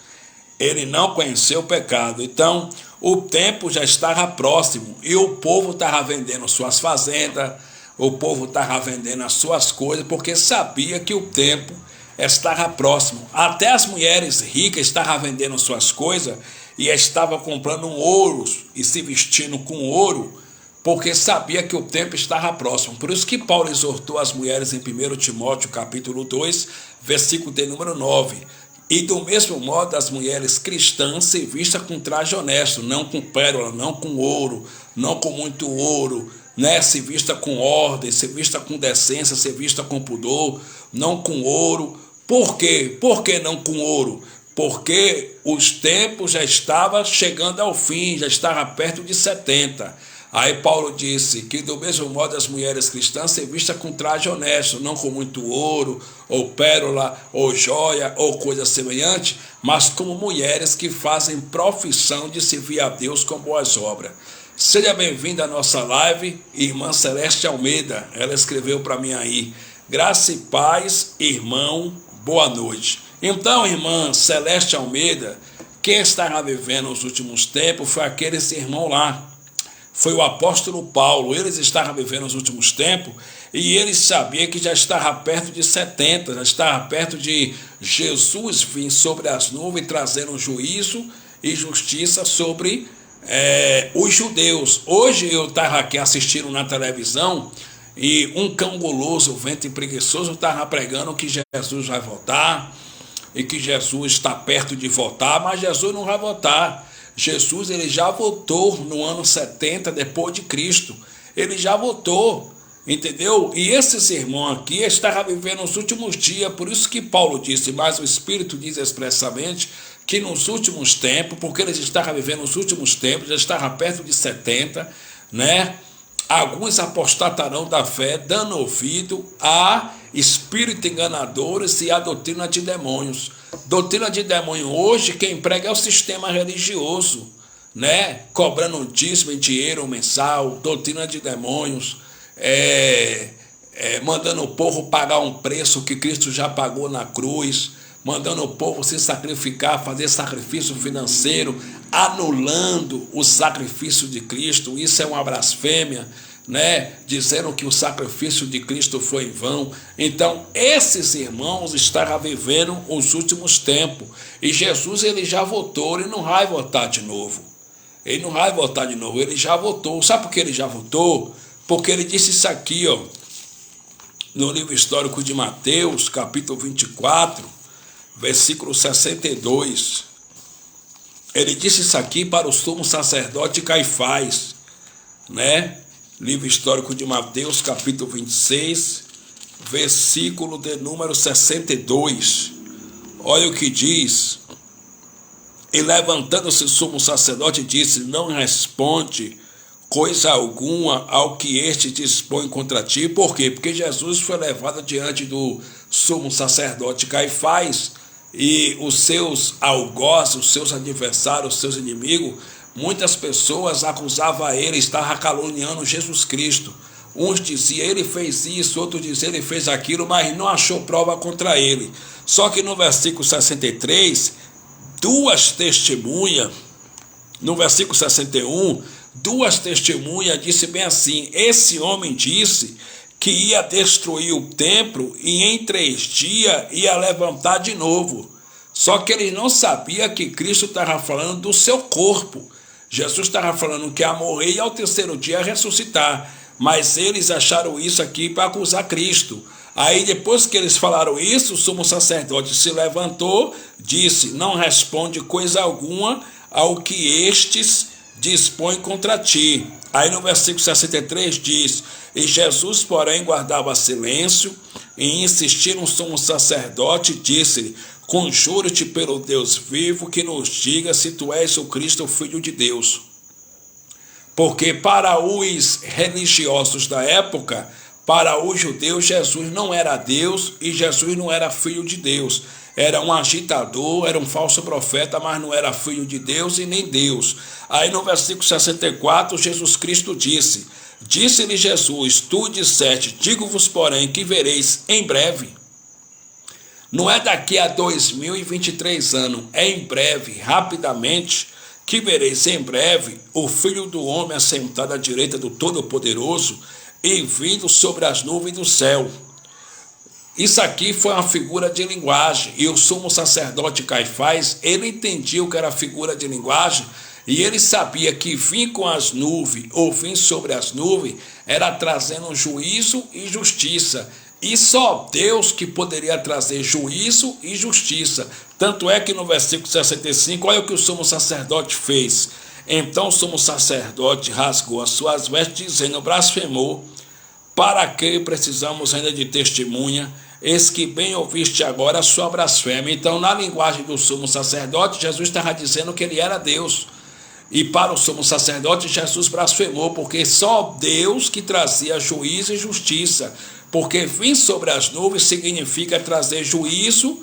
Speaker 1: Ele não conheceu o pecado. Então, o tempo já estava próximo e o povo estava vendendo suas fazendas, o povo estava vendendo as suas coisas, porque sabia que o tempo estava próximo. Até as mulheres ricas estavam vendendo suas coisas e estavam comprando ouros e se vestindo com ouro, porque sabia que o tempo estava próximo. Por isso que Paulo exortou as mulheres em 1 Timóteo capítulo 2, versículo de número 9. E do mesmo modo as mulheres cristãs se vistam com traje honesto, não com pérola, não com ouro, não com muito ouro, né? Se vista com ordem, se vista com decência, se vista com pudor, não com ouro. Por quê? Por que não com ouro? Porque os tempos já estavam chegando ao fim, já estava perto de 70. Aí Paulo disse que do mesmo modo as mulheres cristãs se vistam com traje honesto, não com muito ouro, ou pérola, ou joia, ou coisa semelhante, mas como mulheres que fazem profissão de servir a Deus com boas obras. Seja bem-vinda à nossa live, irmã Celeste Almeida. Ela escreveu para mim aí: graça e paz, irmão, boa noite. Então, irmã Celeste Almeida, quem estava vivendo os últimos tempos foi aquele irmão lá. Foi o apóstolo Paulo. Eles estavam vivendo os últimos tempos e eles sabiam que já estava perto de 70, já estava perto de Jesus vir sobre as nuvens, trazendo juízo e justiça sobre os judeus. Hoje eu estava aqui assistindo na televisão e um cão guloso, ventre preguiçoso, estava pregando que Jesus vai voltar e que Jesus está perto de voltar, mas Jesus não vai voltar. Jesus, ele já voltou no ano 70 depois de Cristo. Ele já voltou, entendeu? E esses irmãos aqui estavam vivendo os últimos dias. Por isso que Paulo disse, mas o Espírito diz expressamente que nos últimos tempos, porque eles estavam vivendo os últimos tempos, já estavam perto de 70, né? Alguns apostatarão da fé, dando ouvido a espíritos enganadores e a doutrina de demônios. Doutrina de demônio hoje, quem prega é o sistema religioso, né? Cobrando dízimo em dinheiro mensal, doutrina de demônios, mandando o povo pagar um preço que Cristo já pagou na cruz, mandando o povo se sacrificar, fazer sacrifício financeiro, anulando o sacrifício de Cristo. Isso é uma blasfêmia, né? Dizendo que o sacrifício de Cristo foi em vão. Então, esses irmãos estavam vivendo os últimos tempos. E Jesus, ele já voltou, ele não vai voltar de novo. Ele não vai voltar de novo, ele já voltou. Sabe por que ele já voltou? Porque ele disse isso aqui, ó, no livro histórico de Mateus, capítulo 24, versículo 62. Ele disse isso aqui para o sumo sacerdote Caifás, né? Livro histórico de Mateus, capítulo 26, versículo de número 62. Olha o que diz. E levantando-se o sumo sacerdote, disse: não responde coisa alguma ao que este dispõe contra ti. Por quê? Porque Jesus foi levado diante do sumo sacerdote Caifás, e os seus algozes, os seus adversários, os seus inimigos, muitas pessoas acusavam ele, estavam caluniando Jesus Cristo. Uns diziam, ele fez isso, outros diziam, ele fez aquilo, mas não achou prova contra ele. Só que no versículo 63, duas testemunhas, no versículo 61, duas testemunhas disse bem assim: esse homem disse que ia destruir o templo e em 3 dias ia levantar de novo. Só que ele não sabia que Cristo estava falando do seu corpo. Jesus estava falando que ia morrer e ao 3º dia ia ressuscitar. Mas eles acharam isso aqui para acusar Cristo. Aí depois que eles falaram isso, o sumo sacerdote se levantou, disse: não responde coisa alguma ao que estes dispõem contra ti. Aí no versículo 63 diz: e Jesus, porém, guardava silêncio, e insistindo o sumo sacerdote, disse-lhe: conjuro-te pelo Deus vivo que nos diga se tu és o Cristo, o Filho de Deus. Porque para os religiosos da época, para os judeus, Jesus não era Deus e Jesus não era filho de Deus. Era um agitador, era um falso profeta, mas não era filho de Deus e nem Deus. Aí no versículo 64, Jesus Cristo disse: disse-lhe Jesus: tu disseste, digo-vos, porém, que vereis em breve. Não é daqui a 2023 anos, é em breve, rapidamente, que vereis em breve o Filho do Homem assentado à direita do Todo-Poderoso e vindo sobre as nuvens do céu. Isso aqui foi uma figura de linguagem, e o sumo sacerdote Caifás, ele entendia o que era figura de linguagem, e ele sabia que vir com as nuvens, ou vir sobre as nuvens, era trazendo juízo e justiça. E só Deus que poderia trazer juízo e justiça. Tanto é que no versículo 65, olha o que o sumo sacerdote fez. Então o sumo sacerdote rasgou as suas vestes, dizendo: blasfemou, para que precisamos ainda de testemunha? Eis que bem ouviste agora a sua blasfêmia. Então, na linguagem do sumo sacerdote, Jesus estava dizendo que ele era Deus. E para o sumo sacerdote, Jesus blasfemou, porque só Deus que trazia juízo e justiça. Porque vir sobre as nuvens significa trazer juízo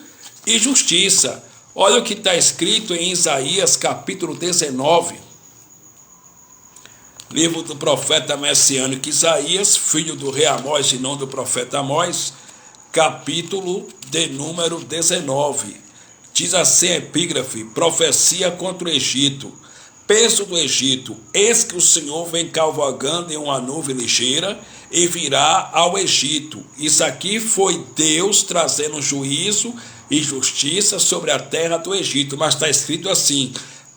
Speaker 1: e justiça. Olha o que está escrito em Isaías capítulo 19, livro do profeta messiânico Isaías, filho do rei Amós e não do profeta Amós, capítulo de número 19. Diz assim a epígrafe: profecia contra o Egito. Peso do Egito: eis que o Senhor vem cavalgando em uma nuvem ligeira e virá ao Egito. Isso aqui foi Deus trazendo juízo e justiça sobre a terra do Egito, mas está escrito assim: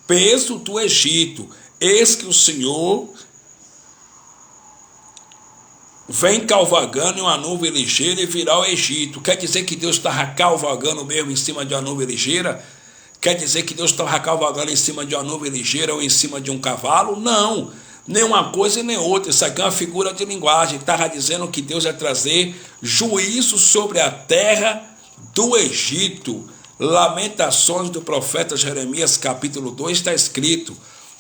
Speaker 1: peso do Egito: eis que o Senhor vem cavalgando em uma nuvem ligeira e virá ao Egito. Quer dizer que Deus estava cavalgando mesmo em cima de uma nuvem ligeira? Quer dizer que Deus estava cavalgando em cima de uma nuvem ligeira ou em cima de um cavalo? Não, nem uma coisa e nem outra. Isso aqui é uma figura de linguagem. Estava dizendo que Deus ia trazer juízo sobre a terra do Egito. Lamentações do profeta Jeremias, capítulo 2, está escrito: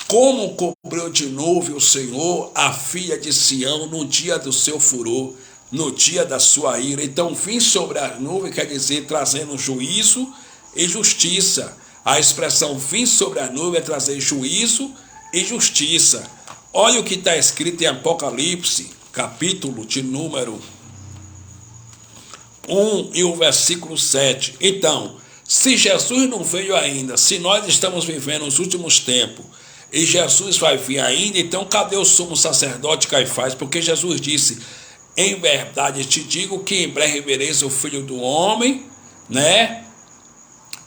Speaker 1: como cobriu de nuvem o Senhor a filha de Sião no dia do seu furor, no dia da sua ira. Então, vir sobre a nuvem quer dizer trazendo juízo e justiça. A expressão vir sobre a nuvem é trazer juízo e justiça. Olha o que está escrito em Apocalipse, capítulo de número 1 e o versículo 7. Então, se Jesus não veio ainda, se nós estamos vivendo os últimos tempos, e Jesus vai vir ainda, então cadê o sumo sacerdote Caifás? Porque Jesus disse: em verdade te digo que em breve vereis o Filho do Homem, né,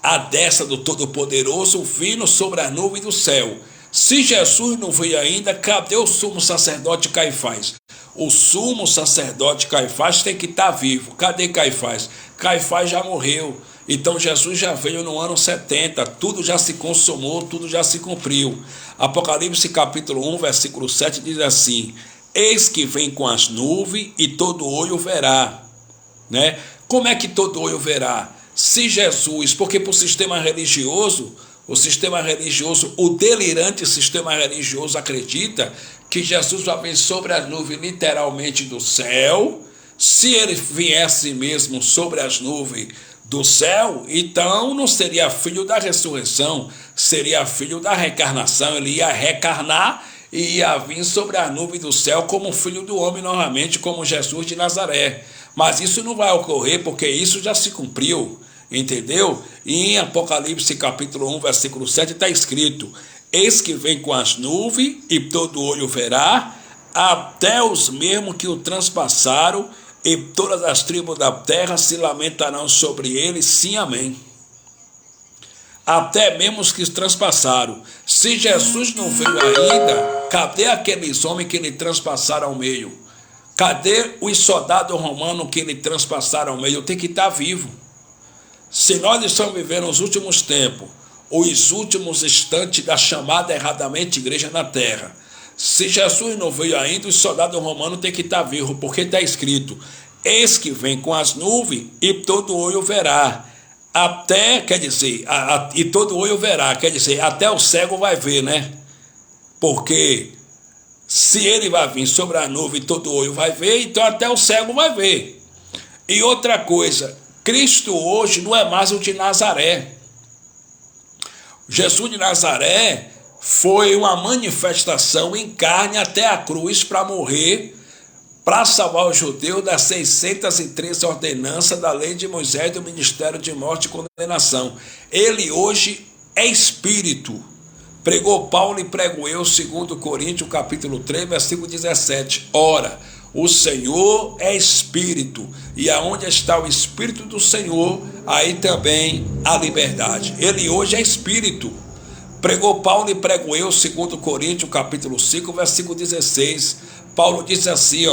Speaker 1: a destra do Todo-Poderoso, vindo sobre a nuvem do céu. Se Jesus não veio ainda, cadê o sumo sacerdote Caifás? O sumo sacerdote Caifás tem que estar vivo. Cadê Caifás? Caifás já morreu. Então Jesus já veio no ano 70, tudo já se consumou, tudo já se cumpriu. Apocalipse capítulo 1, versículo 7 diz assim: eis que vem com as nuvens e todo olho verá. Né? Como é que todo olho verá? Se Jesus, porque para o sistema religioso, o delirante sistema religioso acredita que Jesus vai vir sobre as nuvens literalmente do céu. Se ele viesse mesmo sobre as nuvens do céu, então não seria filho da ressurreição, seria filho da reencarnação. Ele ia reencarnar e ia vir sobre a nuvem do céu como filho do homem novamente, como Jesus de Nazaré. Mas isso não vai ocorrer, porque isso já se cumpriu, entendeu? E em Apocalipse capítulo 1, versículo 7 está escrito: eis que vem com as nuvens e todo olho verá, até os mesmos que o transpassaram, e todas as tribos da terra se lamentarão sobre ele. Sim, amém. Até mesmo os que transpassaram. Se Jesus não veio ainda, cadê aqueles homens que lhe transpassaram ao meio? Cadê os soldados romanos que lhe transpassaram o meio? Tem que estar vivo. Se nós estamos vivendo os últimos tempos, os últimos instantes da chamada erradamente igreja na terra, se Jesus não veio ainda, os soldados romanos têm que estar vivos, porque está escrito: eis que vem com as nuvens e todo olho verá. Até, quer dizer, e todo olho verá, quer dizer, até o cego vai ver, né? Porque se ele vai vir sobre a nuvem e todo olho vai ver, então até o cego vai ver. E outra coisa, Cristo hoje não é mais o de Nazaré. Jesus de Nazaré foi uma manifestação em carne até a cruz para morrer, para salvar os judeus das 613 ordenanças da lei de Moisés do ministério de morte e condenação. Ele hoje é Espírito. Pregou Paulo e prego eu, 2 Coríntios, capítulo 3, versículo 17. Ora, o Senhor é Espírito, e aonde está o Espírito do Senhor, aí também há liberdade. Ele hoje é Espírito. Pregou Paulo e prego eu, 2 Coríntios, capítulo 5, versículo 16. Paulo disse assim,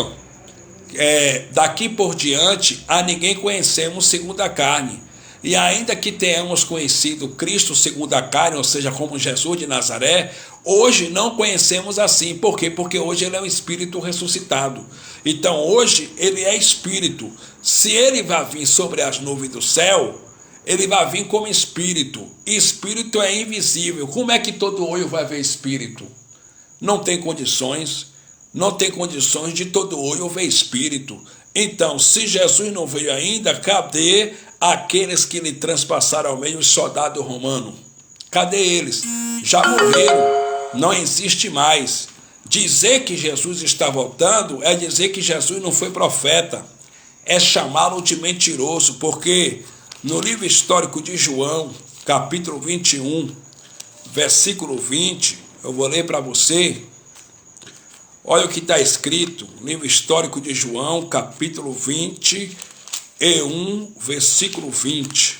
Speaker 1: daqui por diante a ninguém conhecemos segundo a carne. E ainda que tenhamos conhecido Cristo segundo a carne, ou seja, como Jesus de Nazaré, hoje não conhecemos assim. Por quê? Porque hoje ele é um Espírito ressuscitado. Então hoje ele é Espírito. Se ele vai vir sobre as nuvens do céu, ele vai vir como Espírito. E Espírito é invisível. Como é que todo olho vai ver Espírito? Não tem condições. Não tem condições de todo olho ver Espírito. Então, se Jesus não veio ainda, cadê aqueles que lhe transpassaram ao meio, os soldados romanos? Cadê eles? Já morreram, não existe mais. Dizer que Jesus está voltando é dizer que Jesus não foi profeta, é chamá-lo de mentiroso, porque no livro histórico de João, capítulo 21, versículo 20, eu vou ler para você. Olha o que está escrito, livro histórico de João, capítulo 21, versículo 20.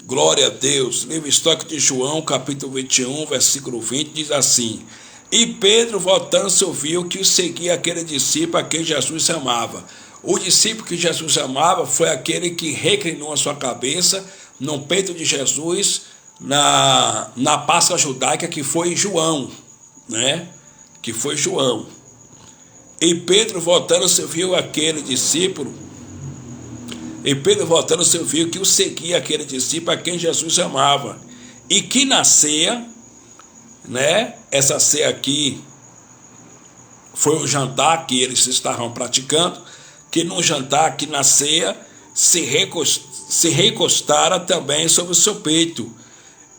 Speaker 1: Glória a Deus. Livro histórico de João, capítulo 21, versículo 20, diz assim: E Pedro, voltando-se, ouviu que o seguia aquele discípulo a quem Jesus amava. O discípulo que Jesus amava foi aquele que reclinou a sua cabeça no peito de Jesus, na Páscoa judaica, que foi João, né? Que foi João. E Pedro, voltando-se, viu aquele discípulo. E Pedro, voltando-se, viu que o seguia aquele discípulo a quem Jesus amava. E que na ceia, né? Essa ceia aqui foi o jantar que eles estavam praticando. Que no jantar, que na ceia, se recostara também sobre o seu peito.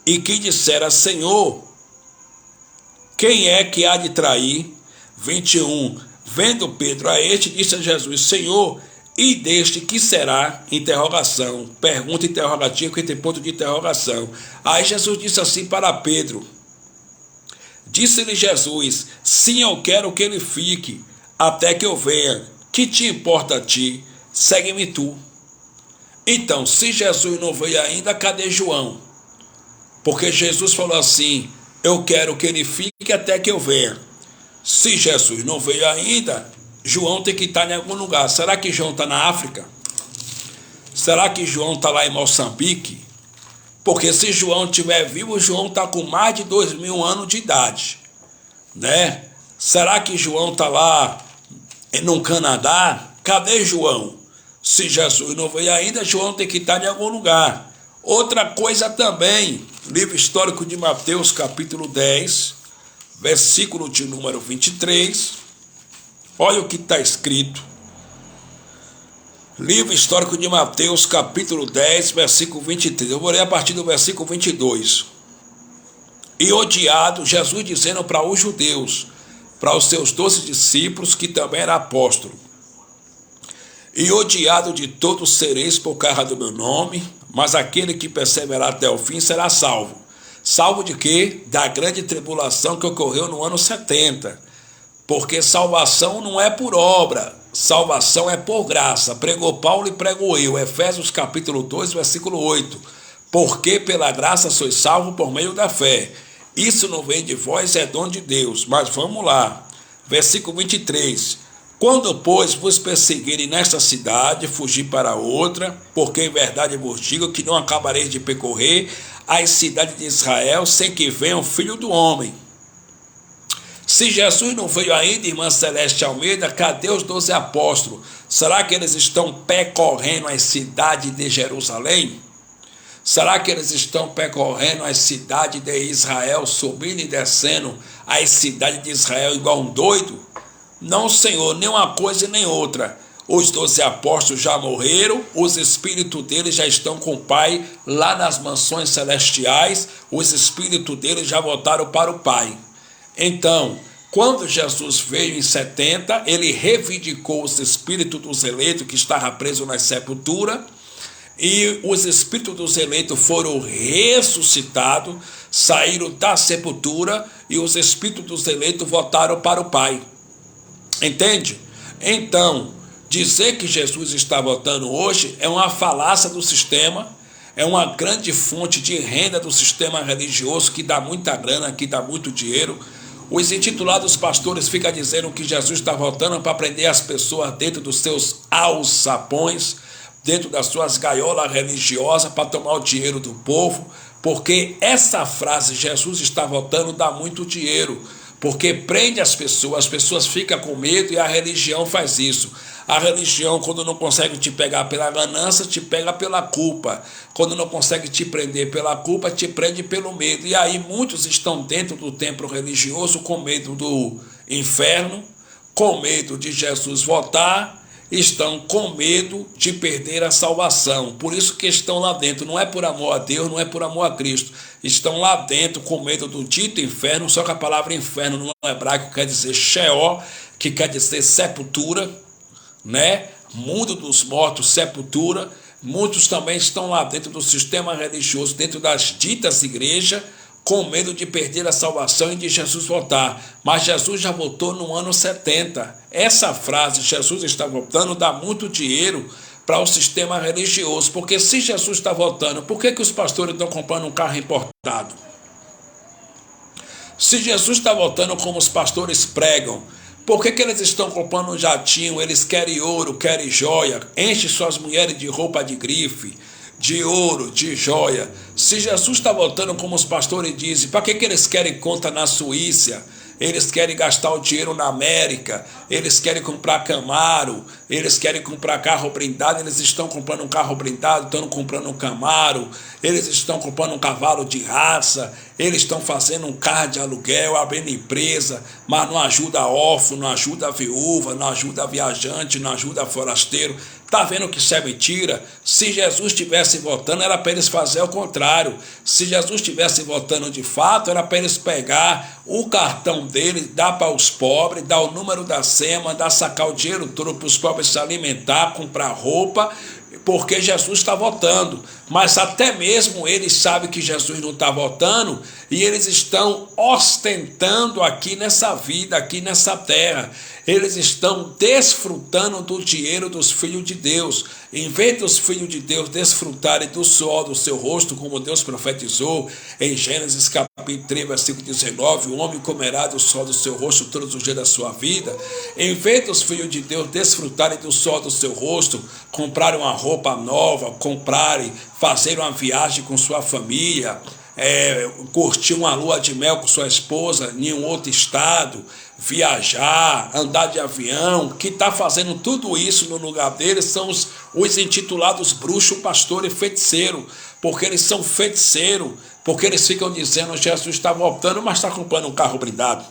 Speaker 1: E que dissera: Senhor, quem é que há de trair? 21. Vendo Pedro a este, disse a Jesus: Senhor, e deste que será? Interrogação. Pergunta interrogativa que tem ponto de interrogação. Aí Jesus disse assim para Pedro. Disse-lhe Jesus: Sim, eu quero que ele fique, até que eu venha. Que te importa a ti? Segue-me tu. Então, se Jesus não veio ainda, cadê João? Porque Jesus falou assim: eu quero que ele fique até que eu venha. Se Jesus não veio ainda, João tem que estar em algum lugar. Será que João está na África? Será que João está lá em Moçambique? Porque se João estiver vivo, João está com mais de 2000 anos de idade, né? Será que João está lá no Canadá? Cadê João? Se Jesus não veio ainda, João tem que estar em algum lugar. Outra coisa também, livro histórico de Mateus, capítulo 10, versículo de número 23. Olha o que está escrito. Livro histórico de Mateus, capítulo 10, versículo 23. Eu vou ler a partir do versículo 22. E odiado, Jesus dizendo para os judeus, para os seus 12 discípulos, que também era apóstolo: E odiado de todos sereis por causa do meu nome, mas aquele que perseverar até o fim será salvo. Salvo de quê? Da grande tribulação que ocorreu no ano 70. Porque salvação não é por obra, salvação é por graça. Pregou Paulo e prego eu. Efésios capítulo 2, versículo 8. Porque pela graça sois salvo por meio da fé. Isso não vem de vós, é dom de Deus. Mas vamos lá. Versículo 23. Quando, pois, vos perseguirem nesta cidade, fugi para outra, porque em verdade vos digo que não acabareis de percorrer as cidades de Israel sem que venha o Filho do Homem. Se Jesus não veio ainda, irmã Celeste Almeida, cadê os 12 apóstolos? Será que eles estão percorrendo as cidades de Jerusalém? Será que eles estão percorrendo as cidades de Israel, subindo e descendo as cidades de Israel igual um doido? Não, Senhor, nem uma coisa e nem outra. Os 12 apóstolos já morreram, os espíritos deles já estão com o Pai lá nas mansões celestiais, os espíritos deles já voltaram para o Pai. Então, quando Jesus veio em 70, ele reivindicou os espíritos dos eleitos que estavam presos na sepultura, e os espíritos dos eleitos foram ressuscitados, saíram da sepultura, e os espíritos dos eleitos voltaram para o Pai. Entende? Então, dizer que Jesus está voltando hoje é uma falácia do sistema, é uma grande fonte de renda do sistema religioso que dá muita grana, que dá muito dinheiro. Os intitulados pastores ficam dizendo que Jesus está voltando para prender as pessoas dentro dos seus alçapões, dentro das suas gaiolas religiosas, para tomar o dinheiro do povo, porque essa frase, Jesus está voltando, dá muito dinheiro, porque prende as pessoas ficam com medo e a religião faz isso. A religião, quando não consegue te pegar pela ganância, te pega pela culpa. Quando não consegue te prender pela culpa, te prende pelo medo. E aí muitos estão dentro do templo religioso com medo do inferno, com medo de Jesus voltar, estão com medo de perder a salvação. Por isso que estão lá dentro. Não é por amor a Deus, não é por amor a Cristo. Estão lá dentro com medo do dito inferno, só que a palavra inferno no hebraico quer dizer Sheol, que quer dizer sepultura, né? Mundo dos mortos, sepultura. Muitos também estão lá dentro do sistema religioso, dentro das ditas igrejas, com medo de perder a salvação e de Jesus voltar. Mas Jesus já voltou no ano 70. Essa frase, Jesus está voltando, dá muito dinheiro para o sistema religioso. Porque se Jesus está voltando, por que os pastores estão comprando um carro importado? Se Jesus está voltando como os pastores pregam, por que eles estão comprando um jatinho? Eles querem ouro, querem joia, enche suas mulheres de roupa de grife, de ouro, de joia. Se Jesus está voltando como os pastores dizem, para que eles querem conta na Suíça? Eles querem gastar o dinheiro na América, eles querem comprar Camaro, eles querem comprar carro blindado, eles estão comprando um carro blindado, estão comprando um Camaro, eles estão comprando um cavalo de raça, eles estão fazendo um carro de aluguel, abrindo empresa, mas não ajuda a órfão, não ajuda a viúva, não ajuda a viajante, não ajuda a forasteiro. Está vendo que isso é mentira? Se Jesus estivesse voltando, era para eles fazer o contrário. Se Jesus estivesse voltando de fato, era para eles pegar o cartão dele, dar para os pobres, dar o número da senha, mandar sacar o dinheiro todo para os pobres se alimentar, comprar roupa, porque Jesus está voltando. Mas até mesmo eles sabem que Jesus não está voltando e eles estão ostentando aqui nessa vida, aqui nessa terra. Eles estão desfrutando do dinheiro dos filhos de Deus. Em vez dos filhos de Deus desfrutarem do suor do seu rosto, como Deus profetizou em Gênesis capítulo 3, versículo 19, o homem comerá do suor do seu rosto todos os dias da sua vida. Em vez dos filhos de Deus desfrutarem do suor do seu rosto, comprarem uma roupa nova, comprarem, fazer uma viagem com sua família, curtir uma lua de mel com sua esposa em um outro estado, viajar, andar de avião, que está fazendo tudo isso no lugar deles são os intitulados bruxo, pastor e feiticeiro, porque eles são feiticeiros, porque eles ficam dizendo que Jesus está voltando, mas está comprando um carro blindado.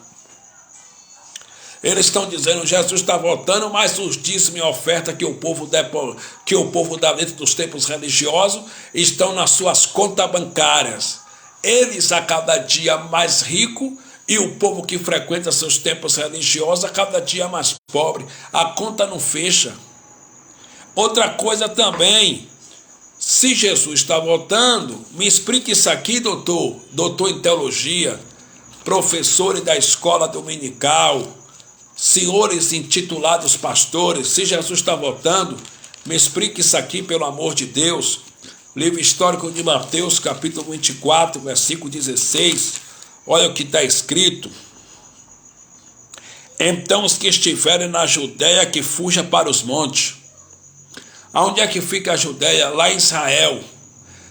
Speaker 1: Eles estão dizendo que Jesus está voltando, mas os dízimos e oferta que o povo dá dentro dos templos religiosos estão nas suas contas bancárias. Eles a cada dia mais ricos e o povo que frequenta seus templos religiosos a cada dia mais pobre. A conta não fecha. Outra coisa também, se Jesus está voltando, me explique isso aqui, doutor em teologia, professores da escola dominical, senhores intitulados pastores, se Jesus está voltando, me explique isso aqui, pelo amor de Deus. Livro histórico de Mateus, capítulo 24, versículo 16, olha o que está escrito. Então os que estiverem na Judéia que fuja para os montes. Aonde é que fica a Judéia? Lá em Israel.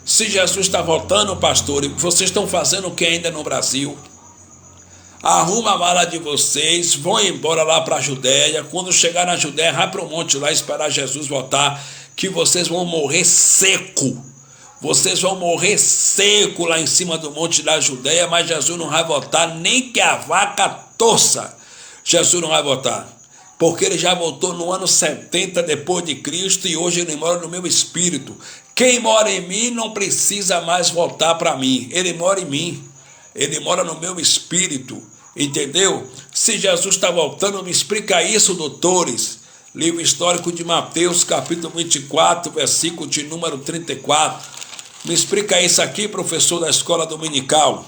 Speaker 1: Se Jesus está voltando, pastor, e vocês estão fazendo o que ainda no Brasil? Arruma a mala de vocês, vão embora lá para a Judéia. Quando chegar na Judéia, vai para o monte lá esperar Jesus voltar, que vocês vão morrer seco. Vocês vão morrer seco lá em cima do monte da Judéia, mas Jesus não vai voltar, nem que a vaca torça. Jesus não vai voltar, porque ele já voltou no ano 70 depois de Cristo e hoje ele mora no meu espírito. Quem mora em mim não precisa mais voltar para mim, ele mora em mim, ele mora no meu espírito, entendeu? Se Jesus está voltando, me explica isso, doutores. Livro histórico de Mateus, capítulo 24, versículo de número 34. Me explica isso aqui, professor da escola dominical.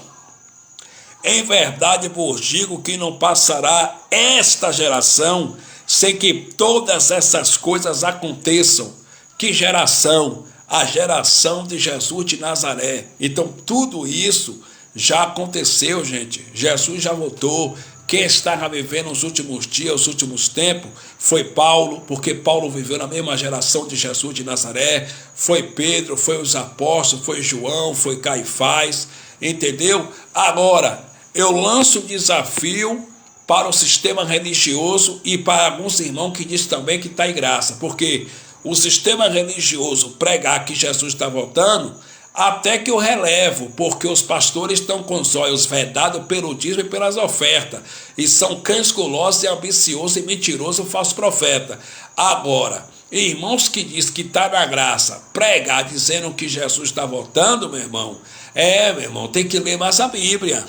Speaker 1: Em verdade vos digo que não passará esta geração sem que todas essas coisas aconteçam. Que geração? A geração de Jesus de Nazaré. Então tudo isso já aconteceu, gente. Jesus já voltou. Quem estava vivendo os últimos dias, os últimos tempos, foi Paulo, porque Paulo viveu na mesma geração de Jesus de Nazaré, foi Pedro, foi os apóstolos, foi João, foi Caifás, entendeu? Agora, eu lanço um desafio para o sistema religioso e para alguns irmãos que dizem também que está em graça, porque o sistema religioso pregar que Jesus está voltando, até que eu relevo, porque os pastores estão com os olhos vedados pelo dízimo e pelas ofertas, e são cães gulosos e ambiciosos e mentirosos, falso profeta. Agora, irmãos que dizem que está na graça, pregar dizendo que Jesus está voltando, meu irmão, meu irmão, tem que ler mais a Bíblia,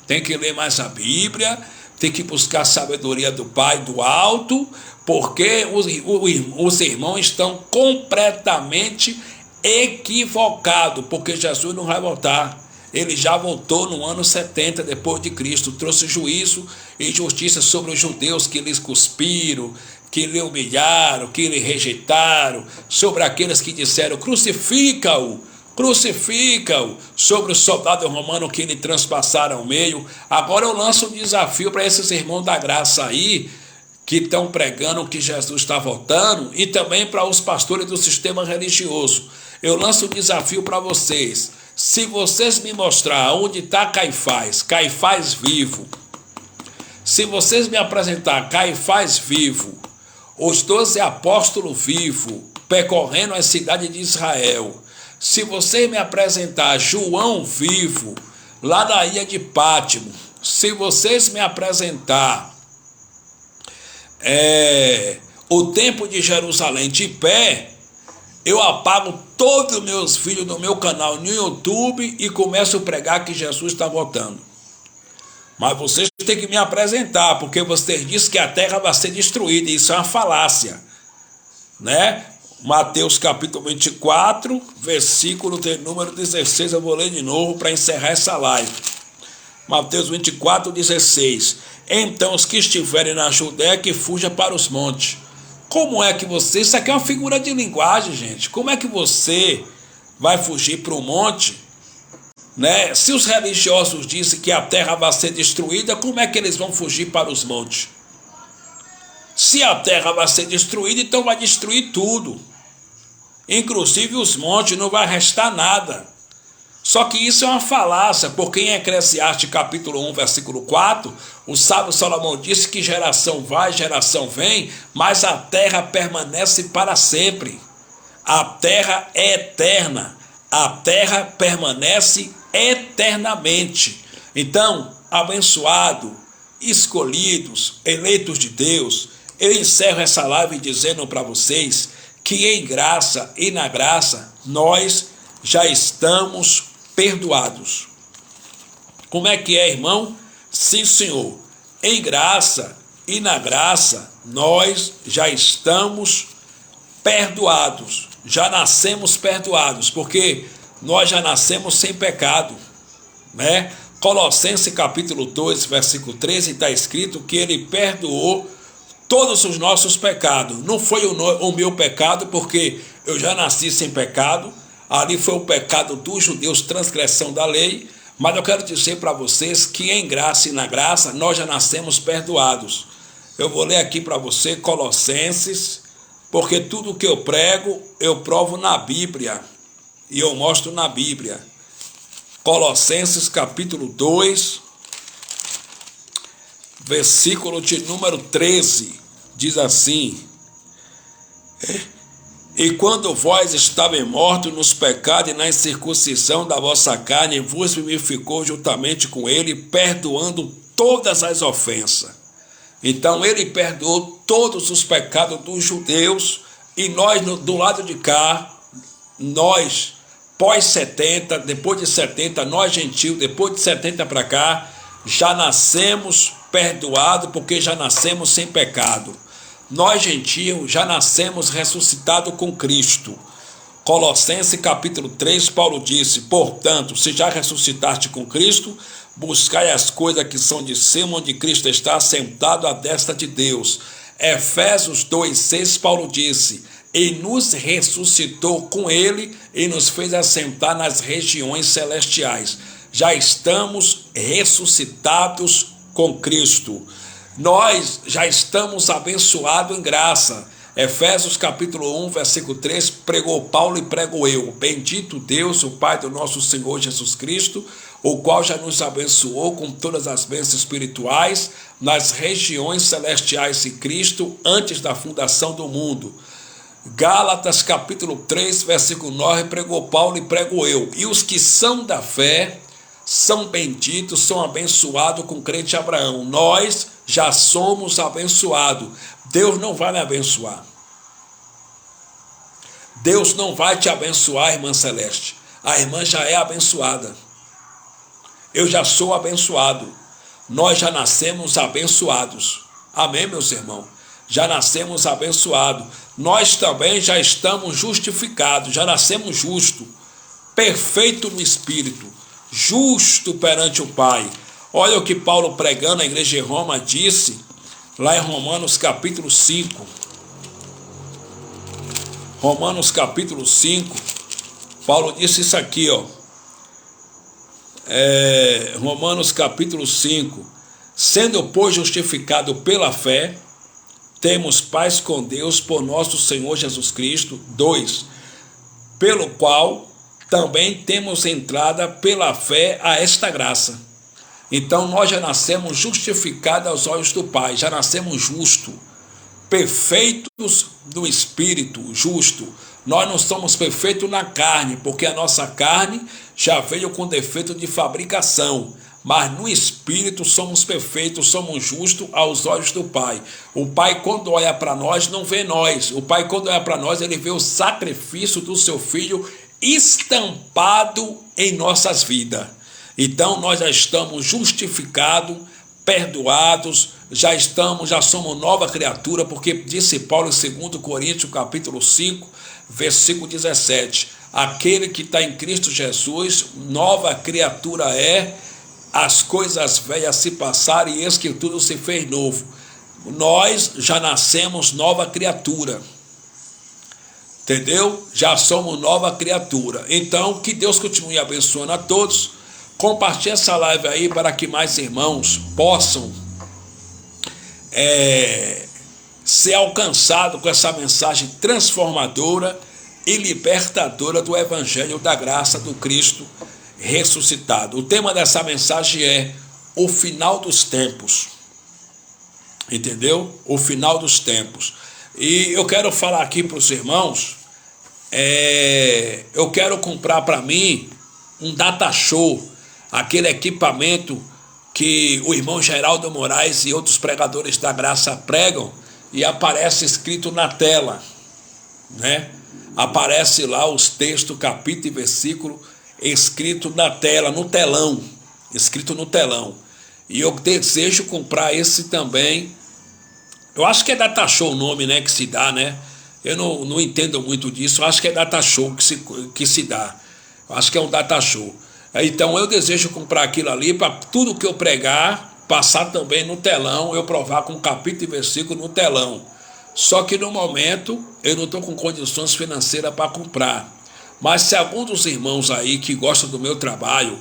Speaker 1: tem que ler mais a Bíblia, tem que buscar a sabedoria do Pai do alto, porque os irmãos estão completamente equivocado, porque Jesus não vai voltar. Ele já voltou no ano 70 depois de Cristo, trouxe juízo e justiça sobre os judeus que lhes cuspiram, que lhe humilharam, que lhe rejeitaram, sobre aqueles que disseram crucifica-o, crucifica-o, sobre o soldado romano que lhe transpassaram o meio. Agora eu lanço um desafio para esses irmãos da graça aí, que estão pregando que Jesus está voltando, e também para os pastores do sistema religioso. Eu lanço um desafio para vocês. Se vocês me mostrar onde está Caifás, Caifás vivo, se vocês me apresentar Caifás vivo, os 12 apóstolos vivos, percorrendo a cidade de Israel, se vocês me apresentar João vivo, lá da ilha de Pátimo, se vocês me apresentar o templo de Jerusalém de pé, eu apago todos os meus vídeos no meu canal no YouTube e começo a pregar que Jesus está voltando. Mas vocês têm que me apresentar, porque vocês dizem que a terra vai ser destruída, isso é uma falácia, né? Mateus capítulo 24, versículo de número 16, eu vou ler de novo para encerrar essa live. Mateus 24, 16. Então os que estiverem na Judéia que fujam para os montes. Como é que você... Isso aqui é uma figura de linguagem, gente. Como é que você vai fugir para o monte, né? Se os religiosos dizem que a terra vai ser destruída, como é que eles vão fugir para os montes? Se a terra vai ser destruída, então vai destruir tudo. Inclusive os montes, não vai restar nada. Só que isso é uma falácia, porque em Eclesiastes capítulo 1, versículo 4, o sábio Salomão disse que geração vai, geração vem, mas a terra permanece para sempre. A terra é eterna, a terra permanece eternamente. Então, abençoado, escolhidos, eleitos de Deus, eu encerro essa live dizendo para vocês que em graça e na graça nós já estamos perdoados. Como é que é, irmão? Sim, Senhor. Em graça e na graça nós já estamos perdoados. Já nascemos perdoados, porque nós já nascemos sem pecado, né? Colossenses capítulo 2, versículo 13, está escrito que ele perdoou todos os nossos pecados. Não foi o meu pecado, porque eu já nasci sem pecado. Ali foi o pecado dos judeus, transgressão da lei. Mas eu quero dizer para vocês que em graça e na graça nós já nascemos perdoados. Eu vou ler aqui para você Colossenses, porque tudo que eu prego, eu provo na Bíblia, e eu mostro na Bíblia. Colossenses capítulo 2, versículo de número 13, diz assim: E quando vós estavais mortos nos pecados e na incircuncisão da vossa carne, vos vivificou juntamente com ele, perdoando todas as ofensas. Então ele perdoou todos os pecados dos judeus, e nós do lado de cá, nós pós-70, depois de 70, nós gentios, depois de 70 para cá, já nascemos perdoados, porque já nascemos sem pecado. Nós gentios já nascemos ressuscitados com Cristo. Colossenses capítulo 3, Paulo disse: portanto, se já ressuscitaste com Cristo, buscai as coisas que são de cima, onde Cristo está sentado à destra de Deus. Efésios 2, 6, Paulo disse: e nos ressuscitou com ele e nos fez assentar nas regiões celestiais. Já estamos ressuscitados com Cristo. Nós já estamos abençoados em graça. Efésios capítulo 1, versículo 3, pregou Paulo e prego eu. Bendito Deus, o Pai do nosso Senhor Jesus Cristo, o qual já nos abençoou com todas as bênçãos espirituais nas regiões celestiais em Cristo, antes da fundação do mundo. Gálatas capítulo 3, versículo 9, pregou Paulo e prego eu. E os que são da fé são benditos, são abençoados com o crente Abraão. Nós já somos abençoados. Deus não vai me abençoar. Deus não vai te abençoar, irmã Celeste. A irmã já é abençoada. Eu já sou abençoado. Nós já nascemos abençoados. Amém, meus irmãos? Já nascemos abençoados. Nós também já estamos justificados, já nascemos justos, perfeito no Espírito, justo perante o Pai. Olha o que Paulo, pregando na igreja de Roma, disse lá em Romanos capítulo 5. Romanos capítulo 5, Paulo disse isso aqui, ó. Romanos capítulo 5: sendo, pois, justificado pela fé, temos paz com Deus por nosso Senhor Jesus Cristo. 2. Pelo qual também temos entrada pela fé a esta graça. Então nós já nascemos justificados aos olhos do Pai, já nascemos justos, perfeitos no Espírito, justo. Nós não somos perfeitos na carne, porque a nossa carne já veio com defeito de fabricação, mas no Espírito somos perfeitos, somos justos aos olhos do Pai. O Pai, quando olha para nós, não vê nós. O Pai, quando olha para nós, ele vê o sacrifício do seu Filho estampado em nossas vidas. Então nós já estamos justificados, perdoados, já somos nova criatura, porque disse Paulo em 2 Coríntios capítulo 5, versículo 17, aquele que está em Cristo Jesus, nova criatura é, as coisas velhas se passaram e eis que tudo se fez novo. Nós já nascemos nova criatura, entendeu? Já somos nova criatura. Então, que Deus continue abençoando a todos. Compartilhe essa live aí para que mais irmãos possam ser alcançados com essa mensagem transformadora e libertadora do Evangelho da graça do Cristo ressuscitado. O tema dessa mensagem é o final dos tempos. Entendeu? O final dos tempos. E eu quero falar aqui para os irmãos, eu quero comprar para mim um data show, aquele equipamento que o irmão Geraldo Moraes e outros pregadores da graça pregam, e aparece escrito na tela, né? Aparece lá os textos, capítulo e versículo, escrito na tela, no telão, escrito no telão. E eu desejo comprar esse também. Eu acho que é data show o nome, né, que se dá, né? Eu não entendo muito disso. Eu acho que é data show que se dá. Eu acho que é um data show. Então eu desejo comprar aquilo ali para tudo que eu pregar, passar também no telão, eu provar com capítulo e versículo no telão. Só que no momento eu não estou com condições financeiras para comprar. Mas se algum dos irmãos aí que gostam do meu trabalho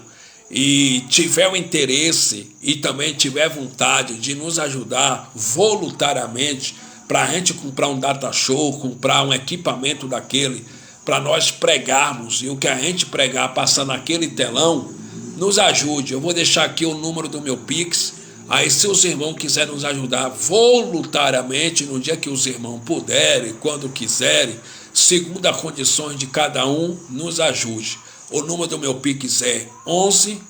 Speaker 1: e tiver o interesse e também tiver vontade de nos ajudar voluntariamente para a gente comprar um data show, comprar um equipamento daquele, para nós pregarmos, e o que a gente pregar passar naquele telão, nos ajude. Eu vou deixar aqui o número do meu Pix. Aí, se os irmãos quiserem nos ajudar voluntariamente, no dia que os irmãos puderem, quando quiserem, segundo as condições de cada um, nos ajude. O número do meu Pix é 11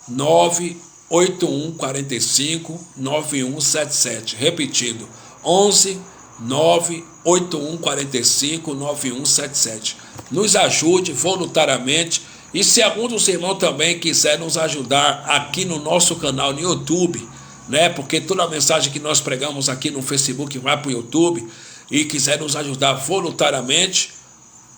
Speaker 1: 981 45 9177. Repetindo, 11 981 45 9177. Nos ajude voluntariamente. E se algum dos irmãos também quiser nos ajudar aqui no nosso canal no YouTube, né? Porque toda a mensagem que nós pregamos aqui no Facebook vai para o YouTube, e quiser nos ajudar voluntariamente,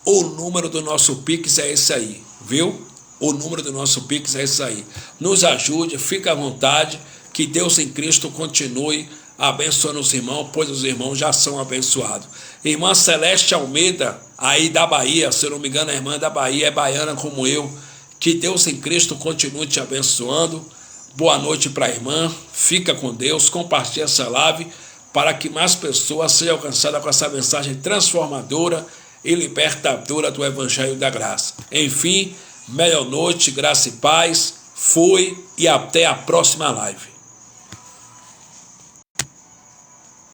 Speaker 1: o número do nosso Pix é esse aí, viu? O número do nosso Pix é esse aí. Nos ajude, fique à vontade, que Deus em Cristo continue abençoando os irmãos, pois os irmãos já são abençoados. Irmã Celeste Almeida, aí da Bahia, se eu não me engano a irmã da Bahia é baiana como eu, que Deus em Cristo continue te abençoando. Boa noite para a irmã, fica com Deus, compartilhe essa live para que mais pessoas sejam alcançadas com essa mensagem transformadora e libertadora do Evangelho da Graça. Enfim, melhor noite, graça e paz, fui e até a próxima live.